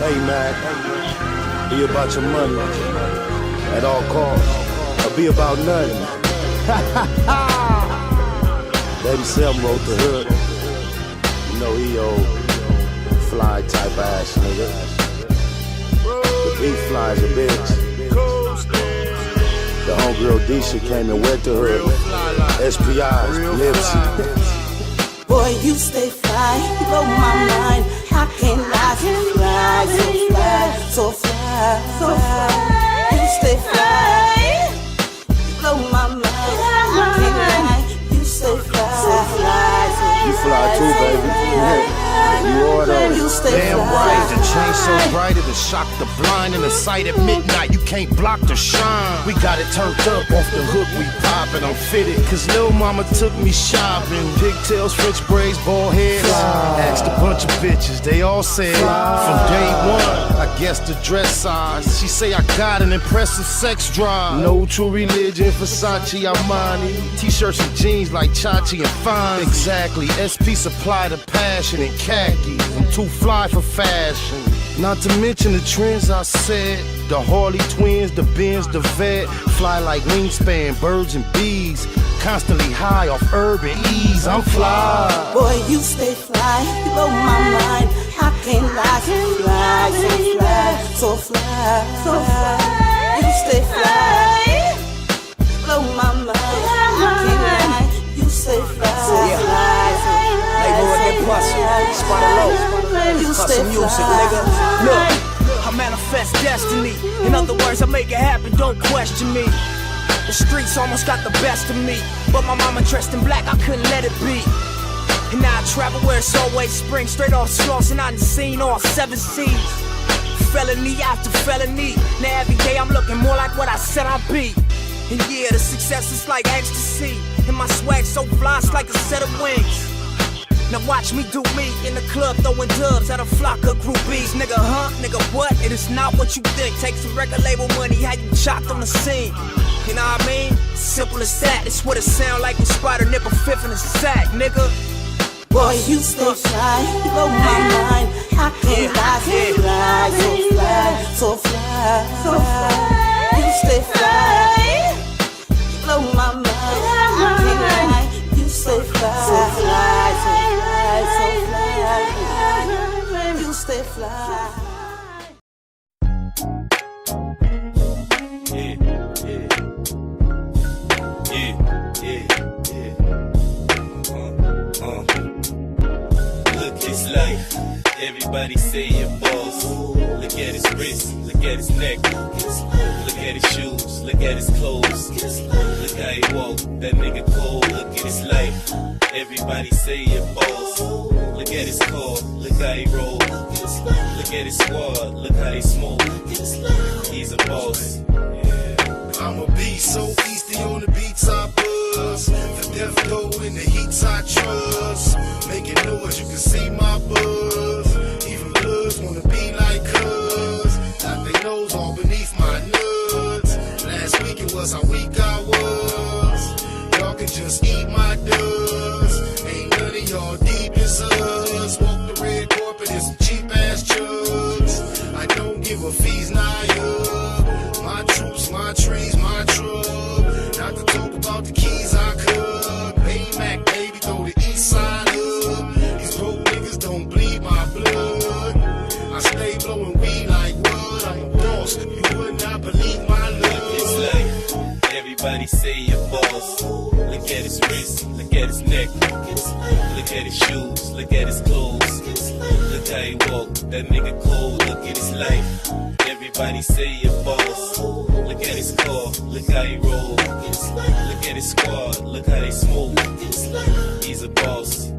Hey man, be about your money at all costs, or be about nothing. Baby Selma wrote the hood. You know he old fly type ass nigga. The beef fly's a bitch. The homegirl Disha came and went to her. SPI's, Nipsey. Boy, you stay fly, you blow my mind. I can't lie, so fly, so fly, so fly, so fly. You stay fly, you blow my mind. I can't lie, you stay fly, so fly, so fly. You fly too, baby. You order. Damn right, the chain so bright it'll shock the blind. In the sight at midnight, you can't block the shine. We got it turned up off the hook, we poppin'. I'm fitted, cause lil' mama took me shopping. Pigtails, French braids, bald heads. Asked a bunch of bitches, they all said from day one, I guess the dress size. She say I got an impressive sex drive. No true religion, Versace, Armani. T-shirts and jeans like Chachi and Fine. Exactly, SP supply the passion and khaki. I'm too fly for fashion. Not to mention the trends I said. The Harley twins, the Benz, the Vet. Fly like wingspan, birds and bees. Constantly high off urban ease. I'm fly. Boy, you stay fly, you blow my mind. I can't lie, so fly, so fly, so fly, so fly. You stay fly, you blow my mind. I can't lie, you stay fly, so fly, so fly. You stay music, nigga. Look, I manifest destiny. In other words, I make it happen, don't question me. The streets almost got the best of me, but my mama dressed in black, I couldn't let it be. And now I travel where it's always spring, straight off sloss, and I done seen all 7 seas. Felony after felony, now every day I'm looking more like what I said I'd be. And yeah, the success is like ecstasy, and my swag so fly, it's like a set of wings. Now watch me do me in the club, throwing dubs at a flock of groupies. Nigga, huh? Nigga, what? It is not what you think. Take some record label money, how you chopped on the scene. You know what I mean? Simple as that. It's what it sound like when Spider nip a fifth in a sack, nigga. Boy, you stay fly, you blow my mind. I can't lie, so fly, so fly, so fly, so fly. You stay fly, you blow my mind. I can't lie, you stay fly, so fly, so fly, so fly. You stay fly. Everybody say your boss. Look at his wrist, look at his neck. Look at his shoes, look at his clothes. Look how he walk, that nigga cold. Look at his life. Everybody say your boss. Look at his car, look how he roll. Look at his squad, look how he smoke. He's a boss. Yeah. I'm a beast, so easy on the beats I buzz. The death go in the heats I trust. Making noise, you can see my buzz. Even bloods wanna be like cuz. Got they nose all beneath my nuts. Last week it was how weak I was. Y'all can just eat my dust. Ain't none of y'all deep as us. Smoke the red carpet and some cheap ass chugs. I don't give a fees, my troops, my trees, my truck. Not to talk about the keys I cut. Baymac, baby, throw the east side up. These broke niggas don't bleed my blood. I stay blowing weed like wood. I'm a boss, you would not believe my love. It's like everybody say your boss. Look at his wrist, look at his neck. Look at his shoes, look at his clothes. Look how he walk, that nigga cold. Look at his life. Everybody say your boss. Look at his car, look how he roll. Look at his squad, look how they smoke. He's a boss.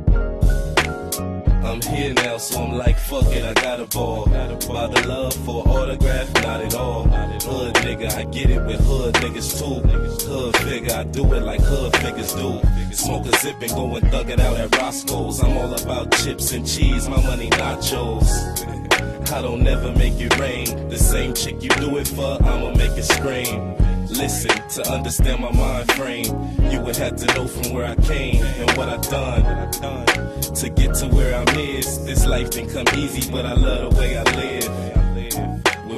I'm here now, so I'm like, fuck it, I got a ball. About the love for autograph, not at all. Hood nigga, I get it with hood niggas too. Hood figure, I do it like hood figures do. Smoke a zip and go and thug it out at Roscoe's. I'm all about chips and cheese, my money nachos. I don't never make it rain. The same chick you do it for, I'ma make it scream. Listen, to understand my mind frame, you would have to know from where I came and what I done. To get to where I'm is, this life didn't come easy, but I love the way I live.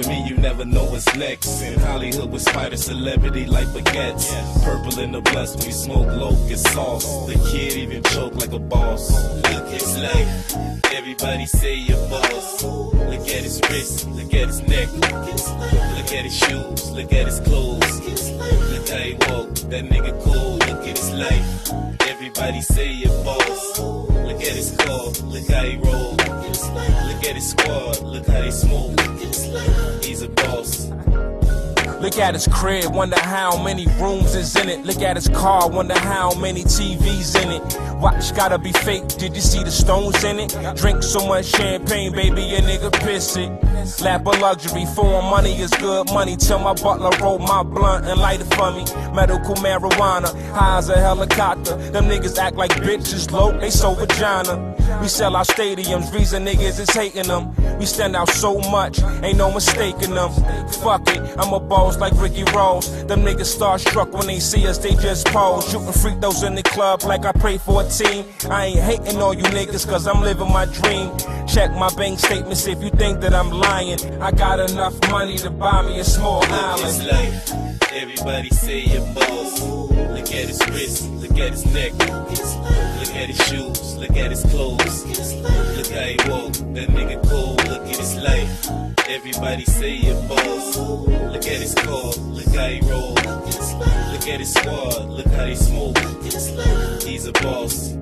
me, you never know what's next. In Hollywood with spider celebrity like baguettes. Purple in the blunts, we smoke locust sauce. The kid even choke like a boss. Look his life, everybody say you're boss. Look at his wrist, look at his neck. Look at his shoes, look at his clothes. Look how he walk, that nigga cool. Look at his life, everybody say you're boss. Look at his car, look how he roll. Look at his squad, look how they smoke. He's a boss. Look at his crib, wonder how many rooms is in it. Look at his car, wonder how many TVs in it. Watch gotta be fake, did you see the stones in it? Drink so much champagne, baby, a nigga piss it. Lap of luxury, foreign money is good money. Tell my butler roll my blunt and light it for me. Medical marijuana, high as a helicopter. Them niggas act like bitches low, they so vagina. We sell our stadiums, reason niggas is hating them. We stand out so much, ain't no mistaking them. Fuck it, I'm a boss like Ricky Rose. Them niggas starstruck when they see us, they just pose. Shooting freak those in the club like I pray for a team. I ain't hating on you niggas cause I'm living my dream. Check my bank statements if you think that I'm lying. I got enough money to buy me a small island. His life, everybody say you're boss. Look at his wrist, look at his neck. Look at his shoes, look at his clothes. Look how he walk, that nigga cool. Look at his life, everybody say you're boss. Look at his car, look how he roll. Look at his squad, look how they smoke. He's a boss.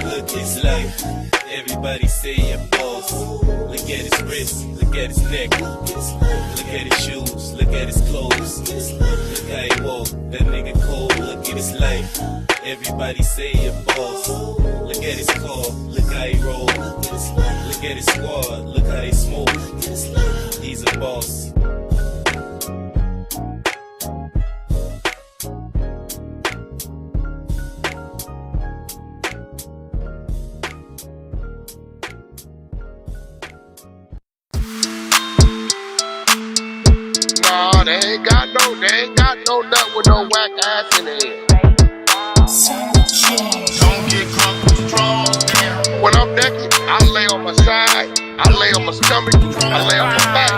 Look at his life, everybody say you're boss. Look at his wrist, look at his neck. Look at his shoes, look at his clothes. Look how he walk, that nigga cold. Look at his life, everybody say you're boss. Look at his car, look how he roll. Look at his squad, look how they smoke. He's a boss. Nah, they ain't got no nut with no whack ass in it. Don't get caught with the draws. When I'm naked, I lay on my side, I lay on my stomach, I lay on my back.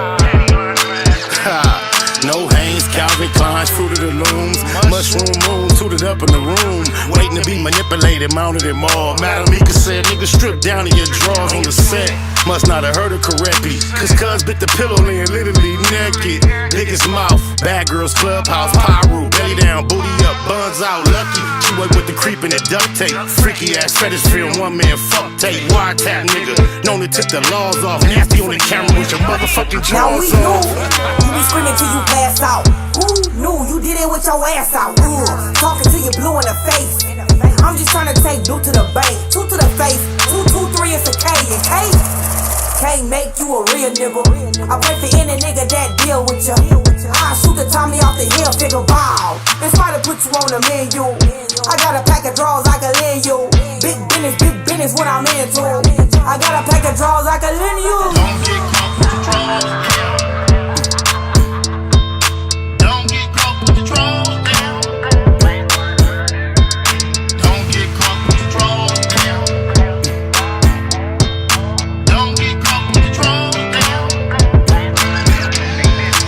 No Hanes, Calvin Klein's, fruit of the looms. Mushroom moon, tooted up in the room. Waiting to be manipulated, mounted and mauled. Madam Ika said, nigga, strip down to your drawers on the set. Must not have heard her correctly. Cause cuz bit the pillow laying literally naked. Biggest mouth, bad girls clubhouse, pyro. Belly down, booty up, buns out, lucky. She work with the creep and the duct tape. Freaky ass fetish film, one man fuck tape. Wiretap nigga, known to tip the laws off. Nasty on the camera with your motherfucking Now we jaws knew off. you be screaming till you pass out. Who knew you did it with your ass out? Talking to you blue in the face. I'm just trying to take blue to the bank, two to the face, 2, 2, 3 is a K. And K can't make you a real nigga. I pray for any nigga that deal with you. I shoot the Tommy off the hill, figure wow. It's try to put you on the menu. I got a pack of draws I can lend you. Big business what I'm into. I got a pack of draws I can lend you. Don't get caught with the draws. Don't get caught with the draws. Don't get caught with the draws. Don't get caught with the draws.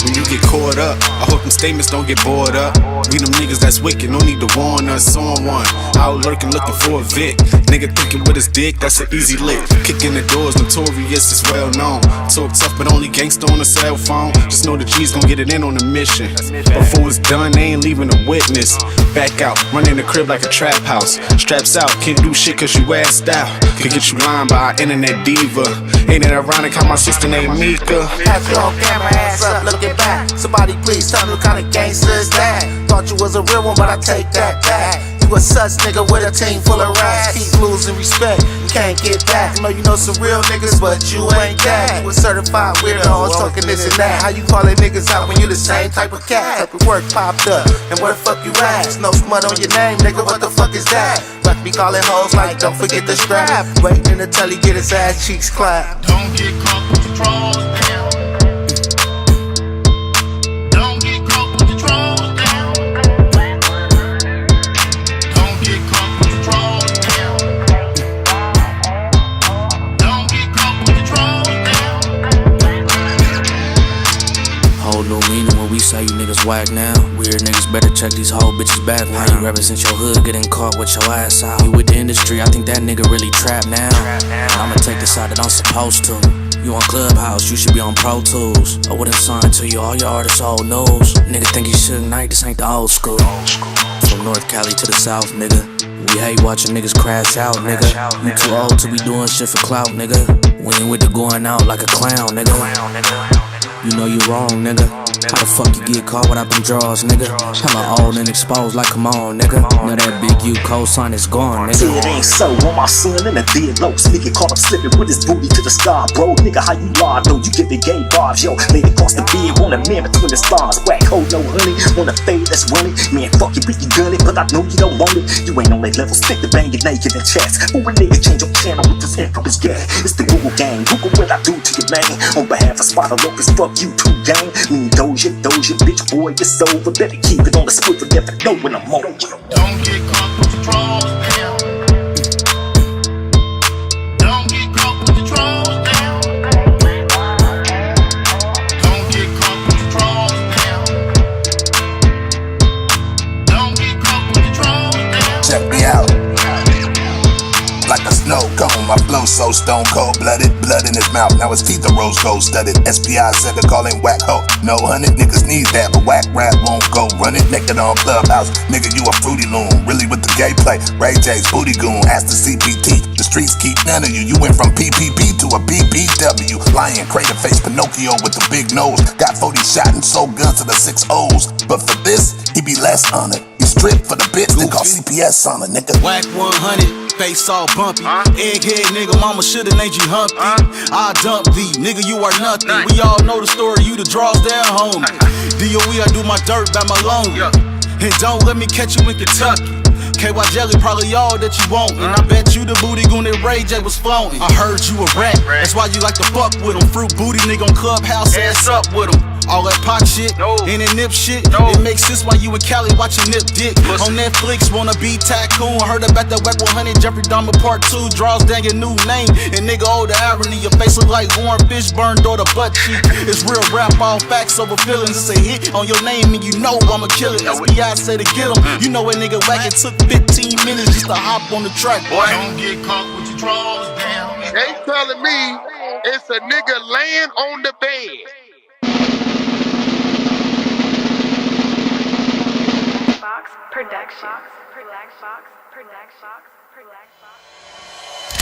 When you get caught up, I hope them statements don't get bored up. We them niggas that's wicked, no need to warn us on one. Out lurking, looking for a Vic. Nigga thinking with his dick, that's an easy lick. Kicking the doors, notorious, is well known. Talk tough, but only gangsta on a cell phone. Just know the G's gon' get it in on the mission. Before it's done, they ain't leaving a witness. Back out, running the crib like a trap house. Straps out, can't do shit cause you assed out. Could get you lined by an internet diva. Ain't it ironic how my sister named Mika? Have you on camera, ass up, looking back. Somebody please tell me what kind of gangster is that? Thought you was a real one, but I take that back. You a sus nigga with a team full of rats. Keep losing respect, you can't get back. I know you know some real niggas, but you ain't that. You a certified weirdo, always talking this and that. How you calling niggas out when you the same type of cat? Type of work popped up, and where the fuck you at? No smut on your name, nigga, what the fuck is that? Like me calling hoes like, don't forget the strap. Waiting until he get his ass cheeks clapped. Don't get caught with the draws. Don't get caught with the draws. Don't get caught with the draws. Don't get caught with the draws. Whole new meaning when we say you niggas whack now. Weird niggas better check these whole bitches back now. You represent your hood, getting caught with your ass out. You with the industry, I think that nigga really trapped now. And I'ma take the side that I'm supposed to. You on Clubhouse, you should be on Pro Tools. I wouldn't sign to you, all your artists old news. Nigga think you should night, this ain't the old school. From North Cali to the South, nigga. We hate watching niggas crash out, nigga. You too old to be doing shit for clout, nigga. We ain't with the going out like a clown, nigga. You know you wrong, nigga. How the fuck you get caught without them draws, nigga? Hella old and exposed like, come on, nigga. Now that big U cosign is gone, nigga. It ain't so on my son and a dead low. Nigga caught him slipping with his booty to the sky, bro. Nigga, how you lie, though? You get the gay bars, yo. Laid across the bed, want a man between the stars. Whack hole, no honey. Want a fade that's running. Man, fuck you, you gun it, but I know you don't want it. You ain't on that level, stick to banging naked in chats. Who a nigga change your channel with this infamous gas? It's the Google gang. Google what I do to your man. On behalf of Spider Locust, fuck you too, gang. Me and Doja, bitch boy, it's over. Better keep it on the swivel, never know when I'm on you. Don't get caught with your drawers down. Don't get caught with your drawers down. Don't get caught with your drawers down. Don't get caught with your drawers down. Check me out. Like a snow cone, my flow so stone cold blooded. Blood in his mouth, now his teeth are rose gold studded. SPI said to call him whack ho. No 100 niggas need that, but whack rap won't go run it. Naked on Clubhouse, nigga you a fruity loon. Really with the gay play, Ray J's booty goon. Ask the CPT, the streets keep none of you. You went from PPP to a BBW. Lion, crater face, Pinocchio with the big nose. Got 40 shot and sold guns to the 6 O's. But for this, he be less honored. He stripped for the bitch, then call CPS on a nigga. Whack 100, face all bumpy. Egghead nigga, mama shoulda named you Humpty. I dump thee, nigga, you are nothing. We all know the story, you the draws down, homie. DOE, I do my dirt by my lonely. And don't let me catch you in Kentucky. KY Jelly, probably all that you want. And I bet you the booty goon that Ray J was flaunting. I heard you a rat, that's why you like to fuck with him. Fruit booty nigga on Clubhouse, ass up with him. All that pot shit, and that nip shit, it makes sense why you and Cali watching Nip Dick. On Netflix, wanna be tycoon. Heard about that Whack 100, Jeffrey Dahmer Part 2. Draws down your new name, and nigga, oh the irony. Your face look like Warren Fishburne, or the butt cheek. It's real rap, all facts over feelings. It's a hit on your name, and you know I'ma kill it. SPI say to get him. You know a nigga whack, it took 15 minutes just to hop on the track, boy. Don't get caught with your drawers down. They telling me it's a nigga laying on the bed.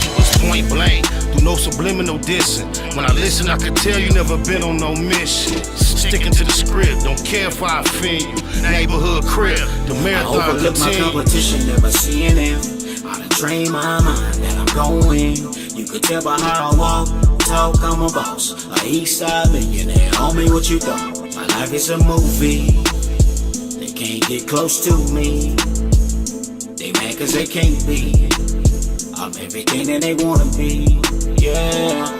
It was point blank, through no subliminal dissing. When I listen, I could tell you never been on no mission. Sticking to the script, don't care if I offend you. Neighborhood crib, the marathon I overlook my continue. competition, never seeing them. I done trained my mind that I'm going. You could tell by how I walk, talk, I'm a boss. A east side millionaire, homie, what you thought? My life is a movie. They can't get close to me. They mad cause they can't be. I'm everything that they wanna be, yeah.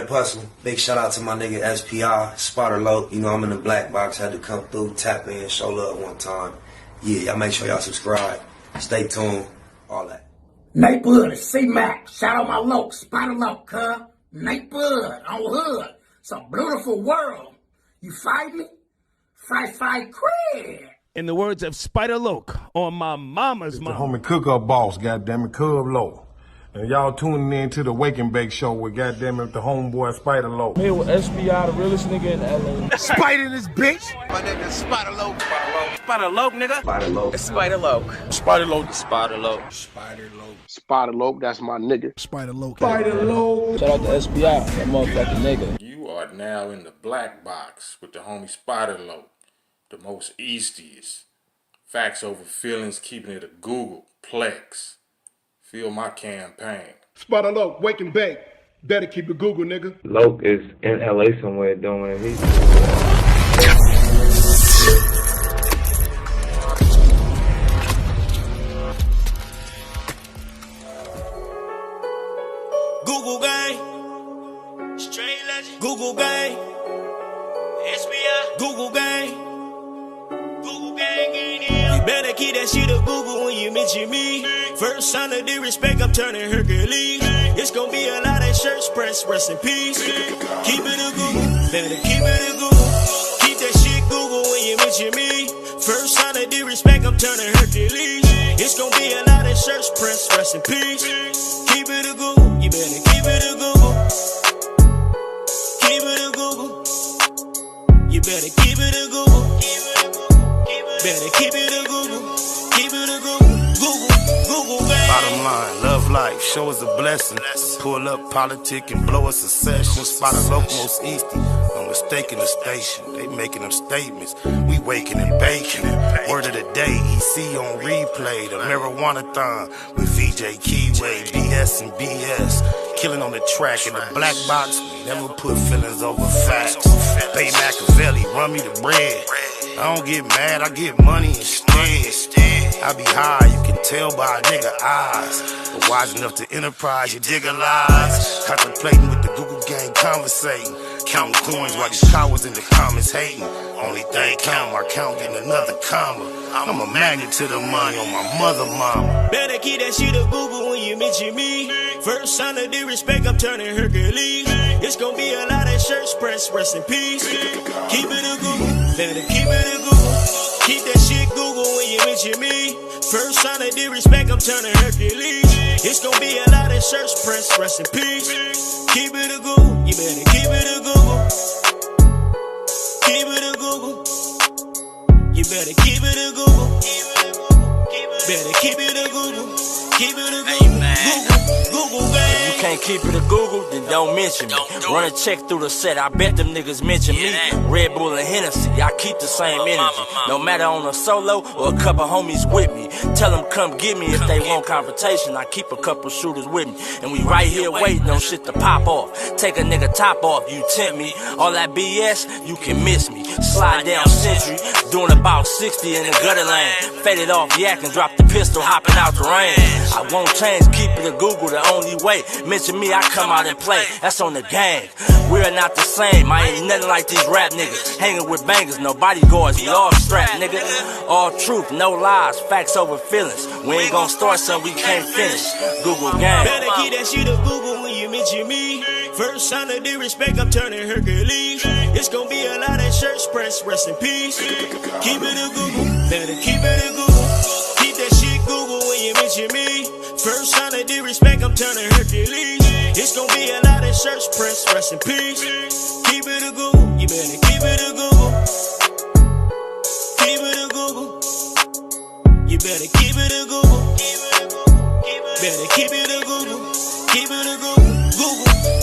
Hussle. Big shout out to my nigga SPI, Spotter Low. You know I'm in the black box, had to come through, tap in, show love one time. Yeah, y'all make sure y'all subscribe. Stay tuned, all that. Nate Bud, C-Mac, shout out my low, Spotter Low, cuz. Nate Bud, on hood. It's a beautiful world. You fight me? Fight, crib. In the words of Spider Loke on my mama's The mom. homie cook-up boss, goddammit, Cub Low. And y'all tuning in to the Wake and Bake Show with goddammit the homeboy Spider Low. Here with SPI, the realest nigga in LA. Spider this bitch. My nigga Spider Loke. Spider Loke, nigga. Spider Loke. Spider Loke. Spider Low. Spider Loke. Spider Loke. Spider Loke, that's my nigga. Spider Loke. Spider Low. Shout out to SPI, that motherfucking nigga. You are now in the black box with the homie Spider Loke, the most eastiest. Facts over feelings, keeping it a Google Plex. Feel my campaign. Spider Low, Wake and Bake. Better keep it Google, nigga. Loke is in LA somewhere doing it. Google gang, straight legend. Google gang, SBI. Google gang, Google gang in here. You better keep that shit a Google when you mention me. First sign of disrespect, I'm turning Hercules. It's gonna be a lot of shirts pressed, rest in peace. Keep it a Google, better keep it a Google. Keep that shit Google when you mention me. First sign of disrespect, I'm turning Hercules. It's gonna be a lot of shirts pressed, rest in peace. Keep it a Google, you better keep it a Google. Keep it a Google. You better keep it a Google. Better keep it a Google. Keep it a Google. Google, man. Bottom line, love life, show us a blessing. Pull up politic and blow us a session. Spot a local most easty, no mistaking the station. They making them statements, we waking and baking. Word of the day, EC on replay. The marijuana-thon with VJ Keyway, BS and BS. Killing on the track in the black box, we never put feelings over facts. Bay Machiavelli, run me the bread. I don't get mad, I get money instead. I be high, you can tell by a nigga eyes. But wise enough to enterprise, you dig a lies. Contemplating with the Google gang, conversating. Counting coins while these cowards in the comments hating. Only thing count, I count getting another comma. I'm a magnet to the money on my mother mama. Better keep that shit a Google when you mention me. First sign of disrespect, I'm turning Hercules. It's gonna be a lot of shirts pressed, rest in peace. Keep it a Google, better keep it a Google. Keep that shit Google when you mention me. First sign of disrespect, I'm turning Hercules. It's gonna be a lot of shirts pressed, rest in peace. Keep it a Google, you better keep it a Google. Keep it a Google. You better keep it a Google. Better keep it a Google. Keep it a Google. Google, gang. You can't keep it a Google, then don't mention me. Run a check through the set, I bet them niggas mention me. Red Bull and Hennessy, I keep the same energy. No matter on a solo or a couple homies with me. Tell them come get me if they want confrontation. I keep a couple shooters with me. And we right here waiting on shit to pop off. Take a nigga top off, you tempt me. All that BS, you can miss me. Slide down Century, doing about 60 in the gutter lane. Faded off yak and drop the pistol, hopping out the rain. I won't change, keep it a Google the only way. Mention me, I come out and play. That's on the gang. We're not the same. I ain't nothing like these rap niggas. Hanging with bangers, no bodyguards, we all strapped, nigga. All truth, no lies, facts over feelings. We ain't gonna start something we can't finish. Google gang. Better keep that shit a Google when you mention me. First sign of disrespect, I'm turning Hercules. It's gonna be a lot of shirts pressed, rest in peace. Keep it a Google, better keep it a Google. Keep that shit Google when you mention me. First sign of disrespect, I'm turning Hercules. It's gonna be a lot of shirts pressed, rest in peace. Keep it a Google, you better keep it a Google. Keep it a Google. You better keep it a Google. Better keep it a Google. Keep it a Google.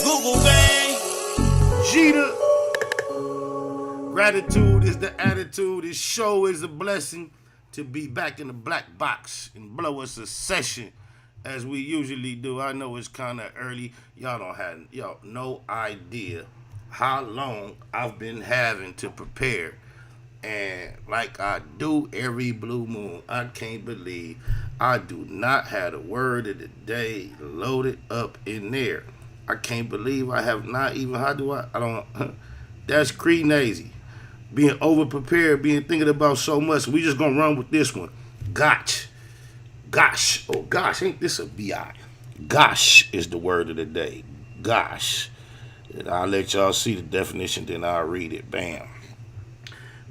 Google gang. Jeter. Gratitude is the attitude. This show is a blessing to be back in the black box and blow us a session as we usually do. I know it's kind of early. Y'all don't have no idea how long I've been having to prepare. And like I do every blue moon, I can't believe I do not have the word of the day loaded up in there. I can't believe I have not even, I don't, that's crazy. Being over-prepared, being thinking about so much. We just gonna run with this one. Gosh, ain't this a B.I.? Gosh is the word of the day. Gosh. And I'll let y'all see the definition, then I'll read it. Bam.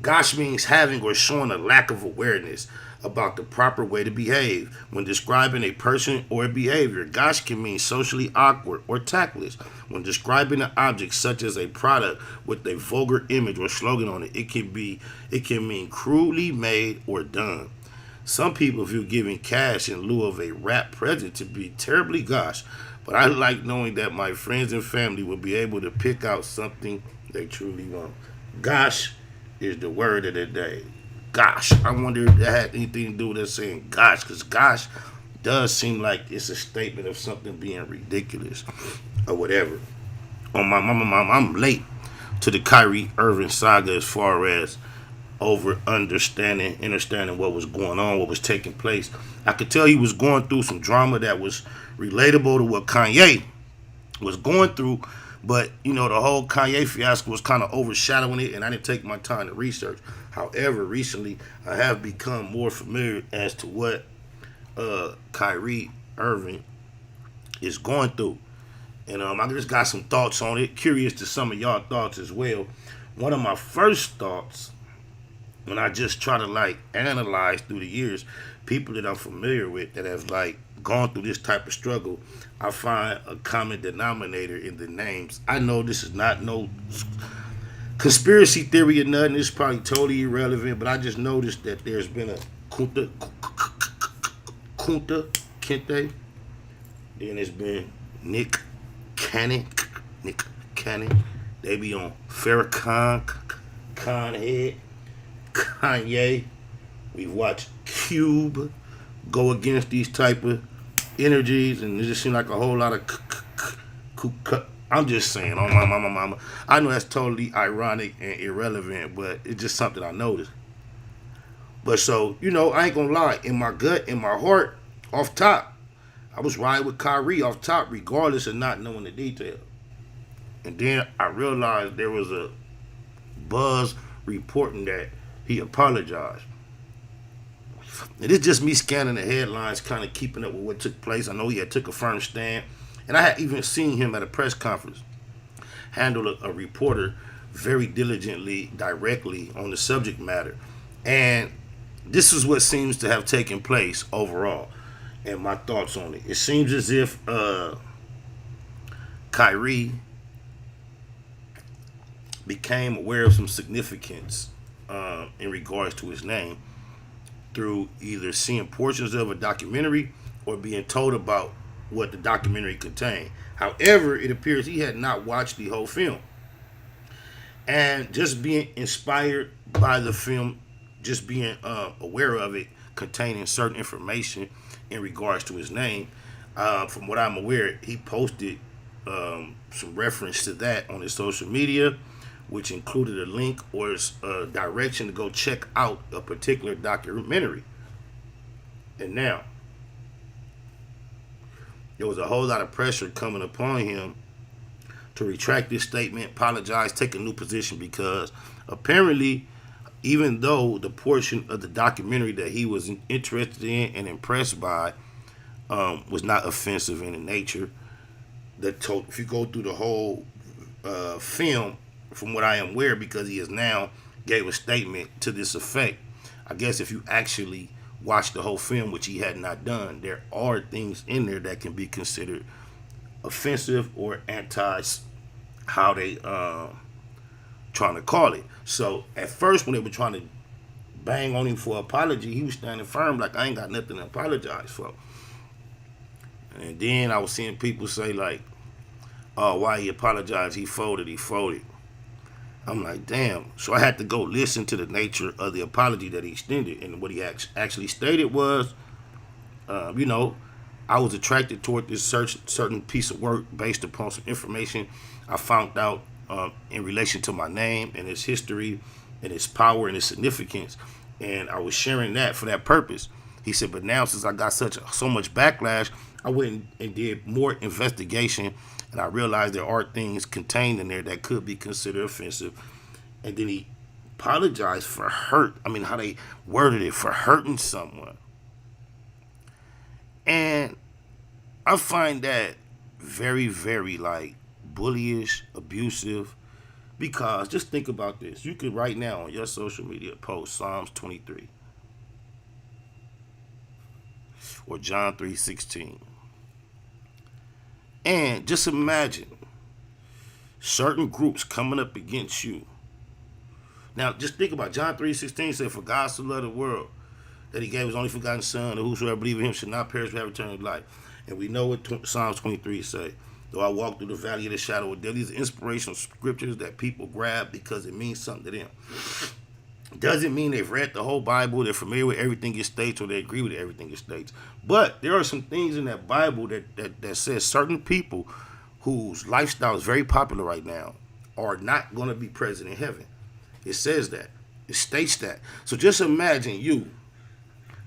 Gosh means having or showing a lack of awareness about the proper way to behave. When describing a person or a behavior, gosh can mean socially awkward or tactless. When describing an object such as a product with a vulgar image or slogan on it, it can mean crudely made or done. Some people view giving cash in lieu of a rap present to be terribly gosh, but I like knowing that my friends and family will be able to pick out something they truly want. Gosh is the word of the day. Gosh. I wonder if that had anything to do with us saying gosh, because gosh does seem like it's a statement of something being ridiculous or whatever. On my mama, I'm late to the Kyrie Irving saga as far as understanding what was going on, what was taking place. I could tell he was going through some drama that was relatable to what Kanye was going through, but the whole Kanye fiasco was kind of overshadowing it, and I didn't take my time to research. However, recently I have become more familiar as to what Kyrie Irving is going through, and I just got some thoughts on it. Curious to some of y'all thoughts as well. One of my first thoughts, when I just try to analyze through the years, people that I'm familiar with that have gone through this type of struggle, I find a common denominator in the names. I know this is not no conspiracy theory or nothing. It's probably totally irrelevant, but I just noticed that there's been a Kunta Kinte. Then there's been Nick Cannon. They be on Farrakhan, Conhead, Kanye. We've watched Cube go against these type of energies, and it just seemed like a whole lot of I'm just saying, on my mama. I know that's totally ironic and irrelevant, but it's just something I noticed. But so, I ain't gonna lie, in my gut, in my heart, off top, I was riding with Kyrie off top, regardless of not knowing the details. And then I realized there was a buzz reporting that he apologized. And it's just me scanning the headlines, kind of keeping up with what took place. I know he had took a firm stand, and I had even seen him at a press conference handle a reporter very diligently, directly on the subject matter. And this is what seems to have taken place overall, and my thoughts on it. It seems as if Kyrie became aware of some significance in regards to his name through either seeing portions of a documentary or being told about what the documentary contained. However, it appears he had not watched the whole film. And just being inspired by the film, just being aware of it containing certain information in regards to his name, from what I'm aware, he posted some reference to that on his social media, which included a link or a direction to go check out a particular documentary. And now, there was a whole lot of pressure coming upon him to retract this statement, apologize, take a new position, because apparently, even though the portion of the documentary that he was interested in and impressed by was not offensive in nature, if you go through the whole film, from what I am aware, because he has now gave a statement to this effect. I guess if you actually watch the whole film, which he had not done, there are things in there that can be considered offensive or anti, how they trying to call it. So at first, when they were trying to bang on him for apology, he was standing firm, like, I ain't got nothing to apologize for. And then I was seeing people say, like, oh, why he apologized? He folded. I'm like, damn. So I had to go listen to the nature of the apology that he extended. And what he actually stated was, I was attracted toward this certain piece of work based upon some information I found out in relation to my name and its history and its power and its significance. And I was sharing that for that purpose. He said, but now since I got so much backlash, I went and did more investigation, and I realized there are things contained in there that could be considered offensive. And then he apologized for hurt. I mean, how they worded it, for hurting someone. And I find that very, very, bullyish, abusive, Because just think about this. You could right now on your social media post Psalms 23 or John 3:16. And just imagine certain groups coming up against you. Now, just think about John 3:16 said, "For God so loved the world that he gave his only forgotten son, and whosoever believe in him should not perish but have eternal life." And we know what Psalms 23 say. Though I walk through the valley of the shadow of death, these are inspirational scriptures that people grab because it means something to them. Doesn't mean they've read the whole Bible, they're familiar with everything it states, or they agree with everything it states. But there are some things in that Bible that says certain people whose lifestyle is very popular right now are not going to be present in heaven. It says that. It states that. So just imagine you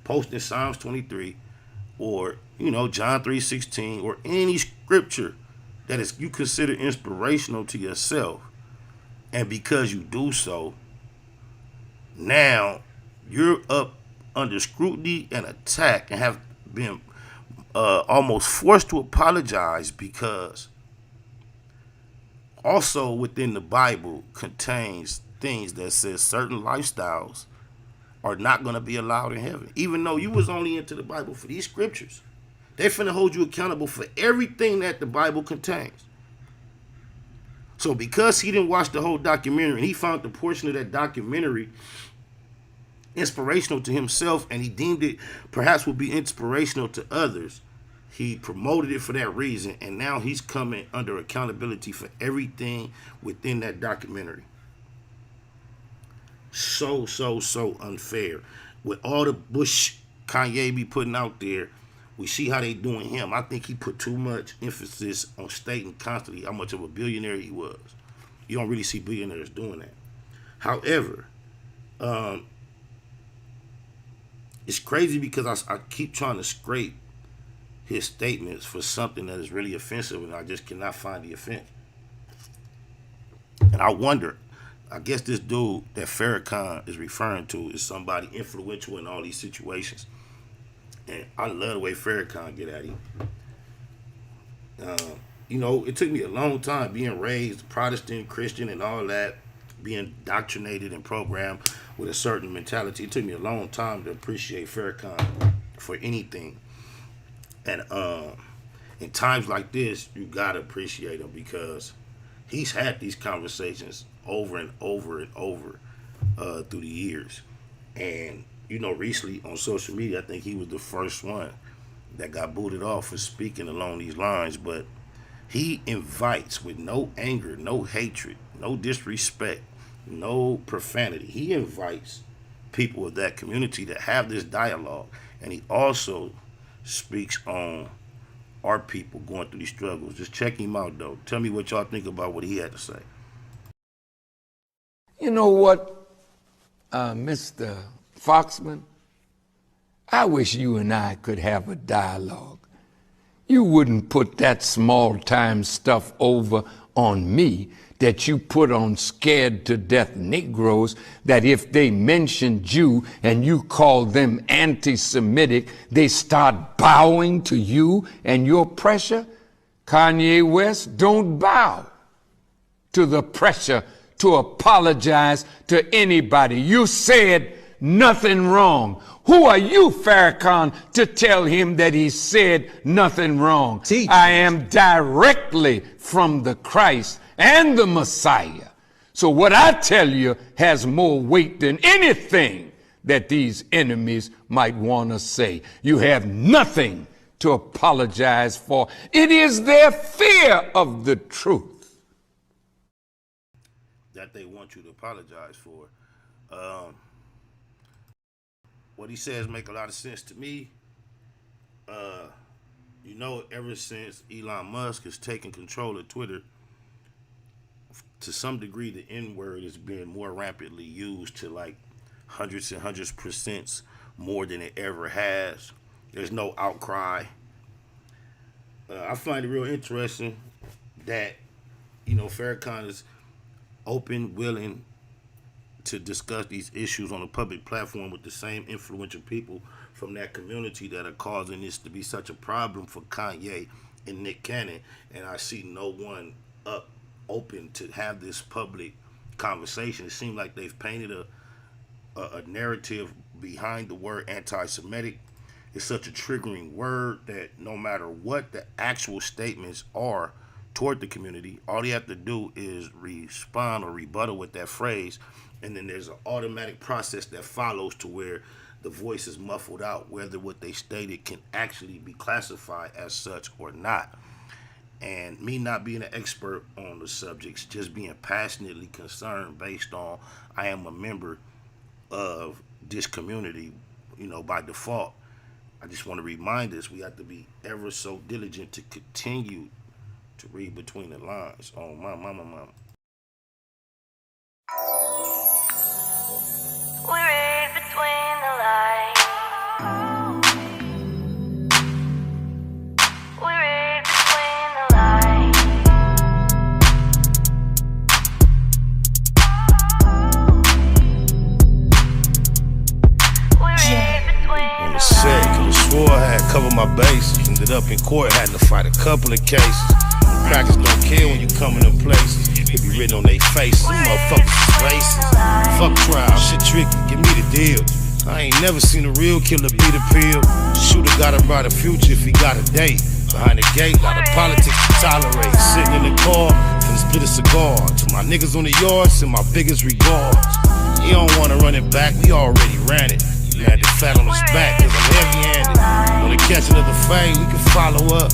posting Psalms 23 or, John 3:16 or any scripture that is you consider inspirational to yourself. And because you do so, now you're up under scrutiny and attack and have been almost forced to apologize because also within the Bible contains things that says certain lifestyles are not going to be allowed in heaven. Even though you was only into the Bible for these scriptures, they're finna hold you accountable for everything that the Bible contains. So because he didn't watch the whole documentary and he found the portion of that documentary inspirational to himself and he deemed it perhaps would be inspirational to others, he promoted it for that reason, and now he's coming under accountability for everything within that documentary. So unfair. With all the Bush Kanye be putting out there, we see how they doing him. I think he put too much emphasis on stating constantly how much of a billionaire he was. You don't really see billionaires doing that. However, it's crazy because I keep trying to scrape his statements for something that is really offensive, and I just cannot find the offense. And I wonder, I guess this dude that Farrakhan is referring to is somebody influential in all these situations. And I love the way Farrakhan get at him. It took me a long time being raised Protestant, Christian, and all that, being indoctrinated and programmed with a certain mentality. It took me a long time to appreciate Farrakhan for anything. And in times like this, you gotta appreciate him because he's had these conversations over and over and over through the years. And recently on social media, I think he was the first one that got booted off for speaking along these lines. But he invites, with no anger, no hatred, no disrespect, no profanity, he invites people of that community to have this dialogue. And he also speaks on our people going through these struggles. Just check him out, though. Tell me what y'all think about what he had to say. You know what, Mr. Foxman? I wish you and I could have a dialogue. You wouldn't put that small-time stuff over on me that you put on scared-to-death Negroes, that if they mentioned you and you called them anti-Semitic, they start bowing to you and your pressure. Kanye West, don't bow to the pressure to apologize to anybody. You said nothing wrong. Who are you, Farrakhan, to tell him that he said nothing wrong? I am directly from the Christ and the Messiah. So what I tell you has more weight than anything that these enemies might want to say. You have nothing to apologize for. It is their fear of the truth that they want you to apologize for. What he says make a lot of sense to me. Ever since Elon Musk has taken control of Twitter, to some degree, the N-word is being more rampantly used to like hundreds and hundreds % more than it ever has. There's no outcry. I find it real interesting that, Farrakhan is open, willing to discuss these issues on a public platform with the same influential people from that community that are causing this to be such a problem for Kanye and Nick Cannon. And I see no one open to have this public conversation. It seems like they've painted a narrative behind the word anti-Semitic. It's such a triggering word that no matter what the actual statements are toward the community, all you have to do is respond or rebuttal with that phrase, and then there's an automatic process that follows to where the voice is muffled out, whether what they stated can actually be classified as such or not. And me not being an expert on the subjects, just being passionately concerned based on I am a member of this community, by default. I just want to remind us we have to be ever so diligent to continue to read between the lines. Oh, my mama. We read between the lines. We read between the lines. We read between On the set, could've swore I had covered my bases. Ended up in court, had to fight a couple of cases. Crackers don't care when you come into places. It be written on their faces. Them motherfuckers is racist. Fuck trial, shit tricky, give me the deal. I ain't never seen a real killer beat a pill. Shooter got a brighter future if he got a date. Behind the gate, lot of politics to tolerate. Sitting in the car, finna split a cigar. To my niggas on the yard, send my biggest regards. You don't wanna run it back, we already ran it. You landed fat on his back, cause I'm heavy-handed. Wanna catch another fade, we can follow up.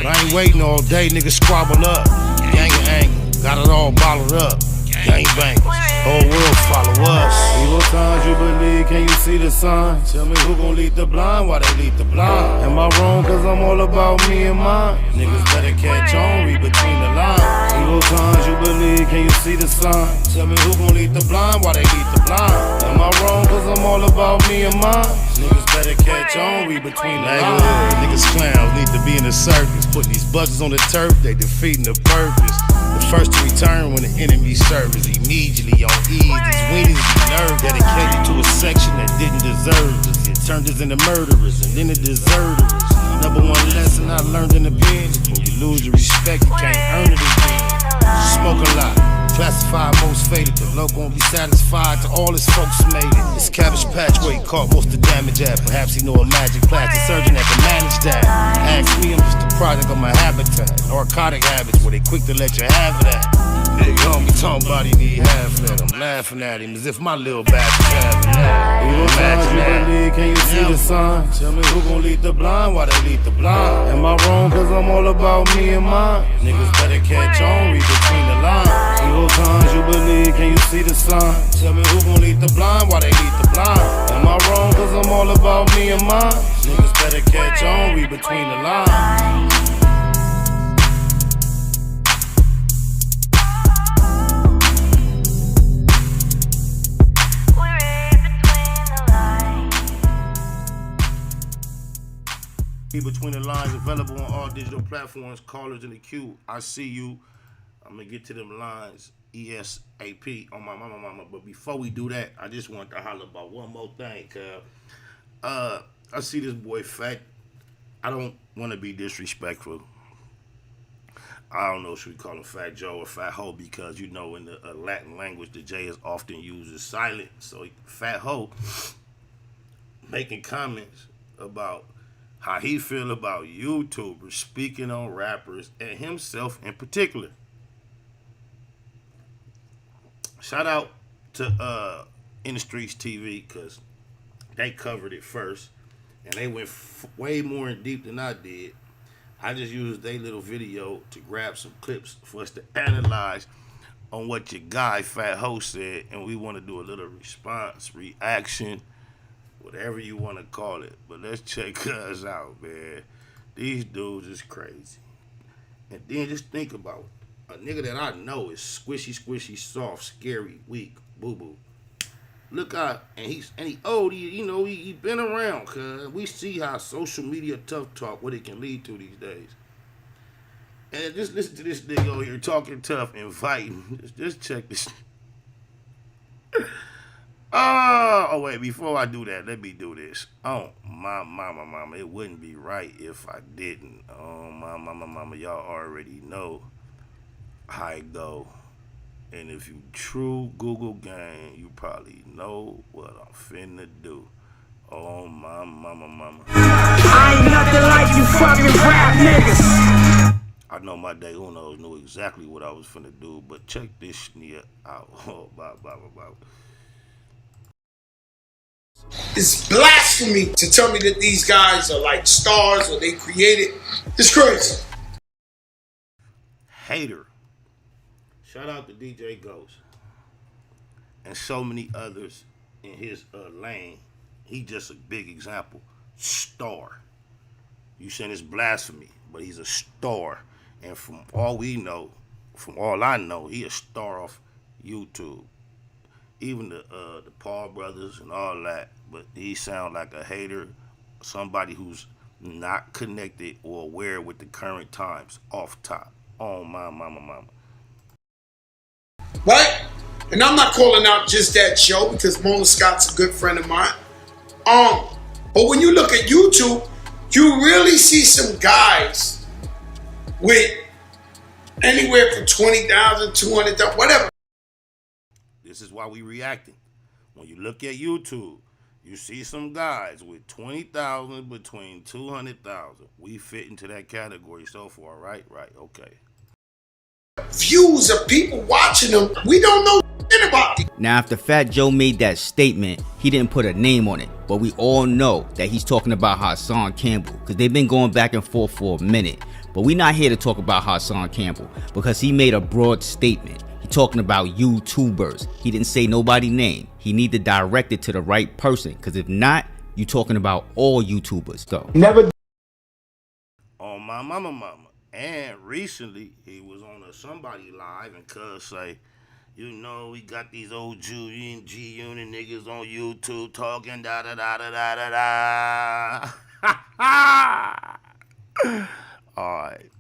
But I ain't waiting all day, niggas squabble up. Gang of anger, got it all bottled up. Gang bangers, whole world follow us. Evil signs you believe, can you see the sign? Tell me who gon' lead the blind, why they lead the blind? Am I wrong, cause I'm all about me and mine? Niggas better catch on, read between the lines. Evil signs you believe, can you see the sign? Tell me who gon' lead the blind, why they lead the blind? Am I wrong, cause I'm all about me and mine? Niggas better catch on, read between the lines. Niggas clowns need to be in the circus. Putting these buzzers on the turf, they defeating the purpose. The first to return when the enemy serves immediately on ease. These weenies be nerve dedicated to a section that didn't deserve us. It turned us into murderers and then the deserters. Number one lesson I learned in the pen is when you lose your respect, you can't earn it again. Smoke a lot, classified most faded. The local won't be satisfied till all his folks made it. This Cabbage Patch where he caught most of the damage at. Perhaps he know a magic plastic surgeon that can manage that. Ask me, I'm just a product of my habitat. Narcotic habits where they quick to let you have it at. Nigga homie talking about he need half of that. I'm laughing at him as if my little bastard's having that. Evil signs you believe, can you see the sign? Tell me who gon' lead the blind, why they lead the blind? Am I wrong, cause I'm all about me and mine? Niggas better catch on, read between the lines. Evil signs you believe, can you see the sign? Tell me who gon' lead the blind, why they lead the blind? Am I wrong, cause I'm all about me and mine? Niggas better catch on, read between the lines. Between the Lines available on all digital platforms. Callers in the queue, I see you. I'm gonna get to them lines ESAP on my mama. But before we do that, I just want to holler about one more thing, cuz I see this boy Fat. I don't want to be disrespectful. I don't know, should we call him Fat Joe or Fat Ho, because in the Latin language the J is often used as silent. So Fat Ho making comments about how he feel about YouTubers speaking on rappers and himself in particular. Shout out to In the Streets TV, because they covered it first and they went way more in deep than I did. I just used their little video to grab some clips for us to analyze on what your guy Fat Ho said, and we want to do a little response, reaction, whatever you want to call it. But let's check us out, man. These dudes is crazy. And then just think about it. A nigga that I know is squishy, soft, scary, weak, boo-boo. Look out, and he old, he been around, cuz we see how social media tough talk, what it can lead to these days. And just listen to this nigga over here talking tough and fighting. Just check this. Oh, wait, before I do that, let me do this. Oh, my mama, it wouldn't be right if I didn't. Oh, my mama, y'all already know how it go. And if you true Google gang, you probably know what I'm finna do. Oh my mama. I ain't nothing like you fucking rap niggas. I know my day Unos knew exactly what I was finna do, but check this sneer out. Oh, blah. It's blasphemy to tell me that these guys are like stars or they created. It's crazy. Hater. Shout out to DJ Ghost and so many others in his lane. He just a big example. Star. You saying it's blasphemy, but he's a star. And from all we know, from all I know, he a star off YouTube. Even the Paul brothers and all that, but he sound like a hater, somebody who's not connected or aware with the current times off top. Oh my mama. Right? And I'm not calling out just that show because Mona Scott's a good friend of mine. But when you look at YouTube, you really see some guys with anywhere from 20,000, 200,000, whatever. This is why we reacting. When you look at YouTube, you see some guys with 20,000 between 200,000. We fit into that category so far, right? Right, okay. Views of people watching them, we don't know shit about them. Now, after Fat Joe made that statement, he didn't put a name on it, but we all know that he's talking about Hassan Campbell because they've been going back and forth for a minute. But we're not here to talk about Hassan Campbell because he made a broad statement. He's talking about YouTubers. He didn't say nobody's name. He need to direct it to the right person because if not, you talking about all YouTubers. Go. Never. On my mama. And recently, he was on a somebody live and cuz say, you know, we got these old G-Unit niggas on YouTube talking da-da-da-da-da-da-da. Alright.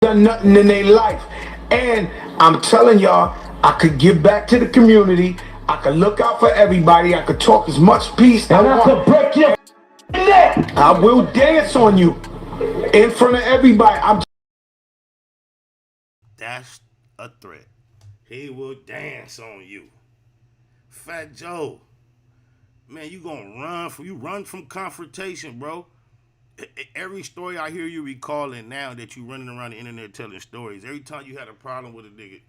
Done nothing in their life. And I'm telling y'all, I could give back to the community. I could look out for everybody. I could talk as much peace as I want. To break your neck. I will dance on you in front of everybody. That's a threat. He will dance on you. Fat Joe. Man, you run from confrontation, bro. Every story I hear you recalling now that you running around the internet telling stories, every time you had a problem with a nigga,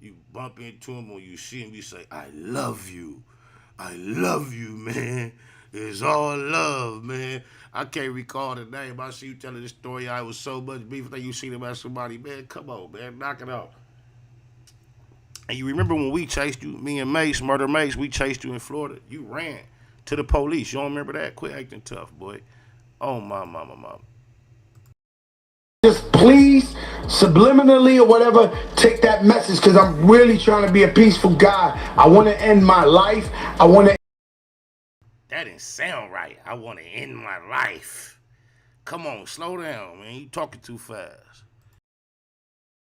you bump into him or you see him, you say, I love you. I love you, man. It's all love, man. I can't recall the name. I see you telling this story. I was so much beef that you seen him at somebody. Man, come on, man. Knock it off. And you remember when we chased you, me and Mace, Murder Mace, we chased you in Florida. You ran to the police. You don't remember that? Quit acting tough, boy. Oh, my mama. Just please, subliminally or whatever, take that message because I'm really trying to be a peaceful guy. I want to end my life. That didn't sound right. I want to end my life. Come on, slow down, man. You talking too fast.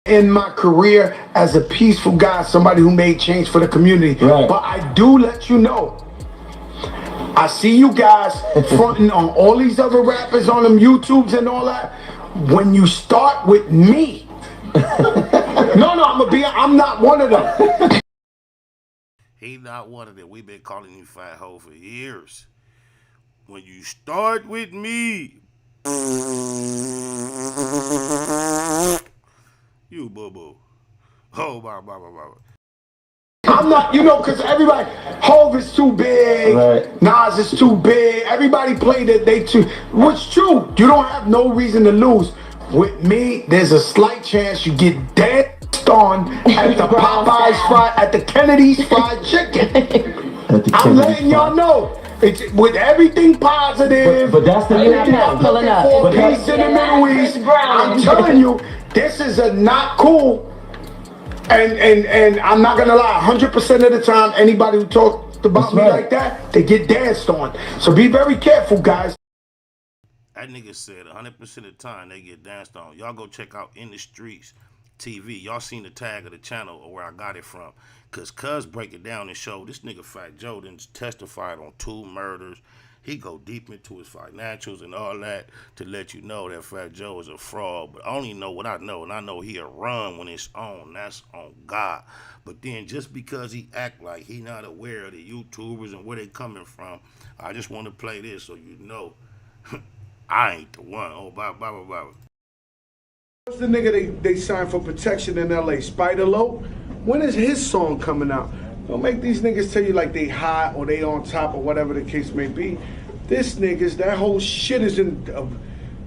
In my career as a peaceful guy, somebody who made change for the community. Right. But I do let you know, I see you guys fronting on all these other rappers on them YouTubes and all that. When you start with me, I'm not one of them. He not one of them. We've been calling you fat hoe for years. When you start with me, you boo-boo. Oh, my. I'm not, because everybody, Hov is too big, right. Nas is too big, everybody played it, they too, what's true, you don't have no reason to lose. With me, there's a slight chance you get danced on at the Popeyes at the Kennedy's Fried Chicken. I'm letting y'all know. It's with everything positive. But that's the thing. Peace in the Middle East. I'm telling you, this is a not cool. And I'm not gonna lie, 100% of the time, anybody who talks about me like that, they get danced on. So be very careful, guys. That nigga said 100% of the time they get danced on. Y'all go check out In the Streets TV. Y'all seen the tag of the channel or where I got it from. Cause break it down and show this nigga Fat Joe done testified on 2 murders. He go deep into his financials and all that to let you know that Fat Joe is a fraud. But I only know what I know, and I know he'll run when it's on. That's on God. But then just because he act like he not aware of the YouTubers and where they coming from, I just want to play this so you know I ain't the one. Oh, blah, blah, blah, blah. What's the nigga they signed for protection in LA? Spider Low? When is his song coming out? Don't make these niggas tell you like they hot or they on top or whatever the case may be. This niggas, that whole shit is in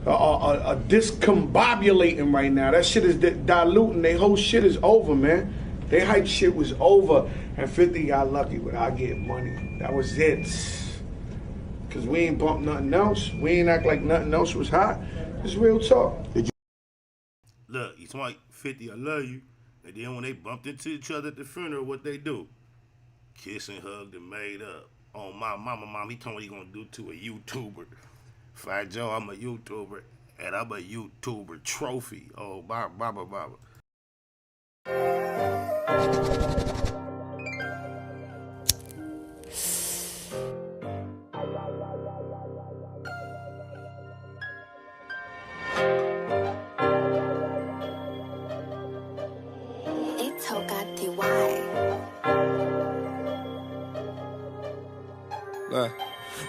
discombobulating right now. That shit is diluting. They whole shit is over, man. They hype shit was over. And 50 got lucky without getting money. That was it. Cause we ain't bump nothing else. We ain't act like nothing else was hot. It's real talk. Look, he's like 50, I love you. And then when they bumped into each other at the funeral, what they do? Kiss and hugged and made up. Oh, my mom, he told me he gonna do to a YouTuber. Fat Joe, I'm a YouTuber, and I'm a YouTuber trophy. Oh, baba.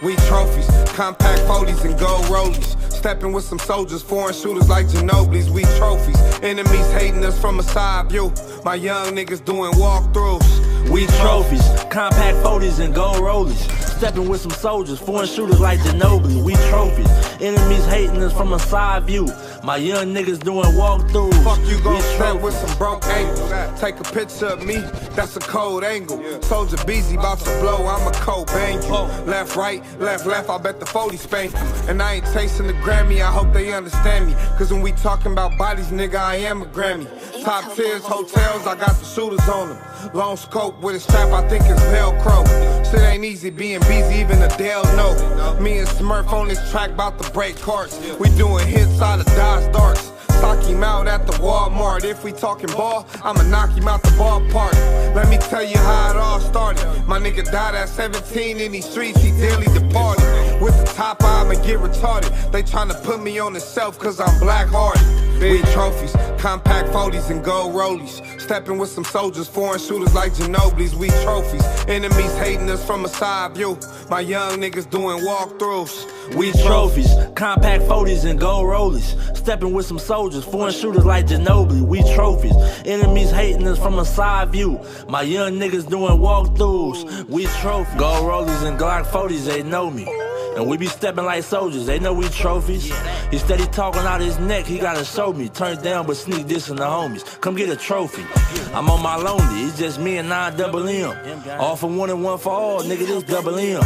We trophies, compact 40s and gold rollies. Stepping with some soldiers, foreign shooters like Ginobili's. We trophies, enemies hating us from a side view. My young niggas doing walkthroughs. We trophies, compact 40s and gold rollies. Stepping with some soldiers, foreign shooters like Ginobili. We trophies, enemies hating us from a side view. My young niggas doing walkthroughs. Fuck you gon' step with some broke angles. Take a picture of me, that's a cold angle. Soldier busy, bout to blow, I'm a cold bang you. Left, right, left, I bet the 40 spank you. And I ain't chasing the Grammy, I hope they understand me. Cause when we talking about bodies, nigga, I am a Grammy. Top tiers, hotels, I got the shooters on them. Long scope with a strap, I think it's Velcro. Shit ain't easy being busy, even Adele know. Me and Smurf on this track, bout to break carts. We doing hits out of Dodge Darts. Sock him out at the Walmart. If we talking ball, I'ma knock him out the ballpark. Let me tell you how it all started. My nigga died at 17 in these streets, he daily departed. With the top, I'ma get retarded. They tryna put me on the shelf cause I'm black-hearted. We trophies, compact 40s and gold rollies. Stepping with some soldiers, foreign shooters like Ginobili's. We trophies, enemies hating us from a side view. My young niggas doing walkthroughs. We trophies, compact 40s and gold rollies. Stepping with some soldiers, foreign shooters like Ginobili. We trophies, enemies hating us from a side view. My young niggas doing walkthroughs. We trophies, gold rollies and Glock 40s, they know me. And we be stepping like soldiers, they know we trophies. He steady talking out his neck, he gotta show me. Turn down but sneak this in the homies. Come get a trophy. I'm on my lonely, it's just me and 9 double M. All for one and one for all, nigga, this double M.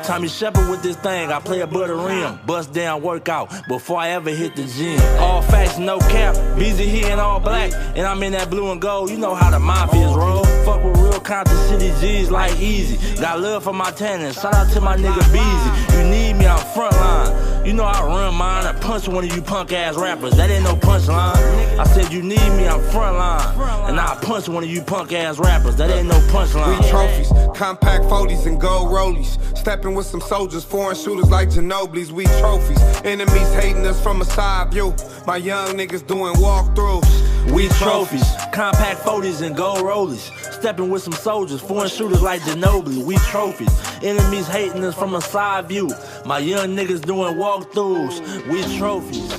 Tommy Shepard with this thing, I play a butter rim. Bust down workout before I ever hit the gym. All facts, no cap, busy here in all black. And I'm in that blue and gold, you know how the mafias roll. Fuck with real Compton City G's like Easy. Got love for my tenants, shout out to my nigga Beezy. You need me, I'm frontline. You know I run mine, I punch one of you punk ass rappers. That ain't no punchline. I said you need me, I'm frontline. And I punch one of you punk ass rappers. That ain't no punchline. We trophies, compact 40s and gold rollies. Stepping with some soldiers, foreign shooters like Ginobili's. We trophies, enemies hating us from a side view. My young niggas doing walkthroughs. We trophies, compact 40s and gold rollies. Stepping with some soldiers, foreign shooters like Ginobili. We trophies, enemies hating us from a side view. My young niggas doing walkthroughs. We trophies.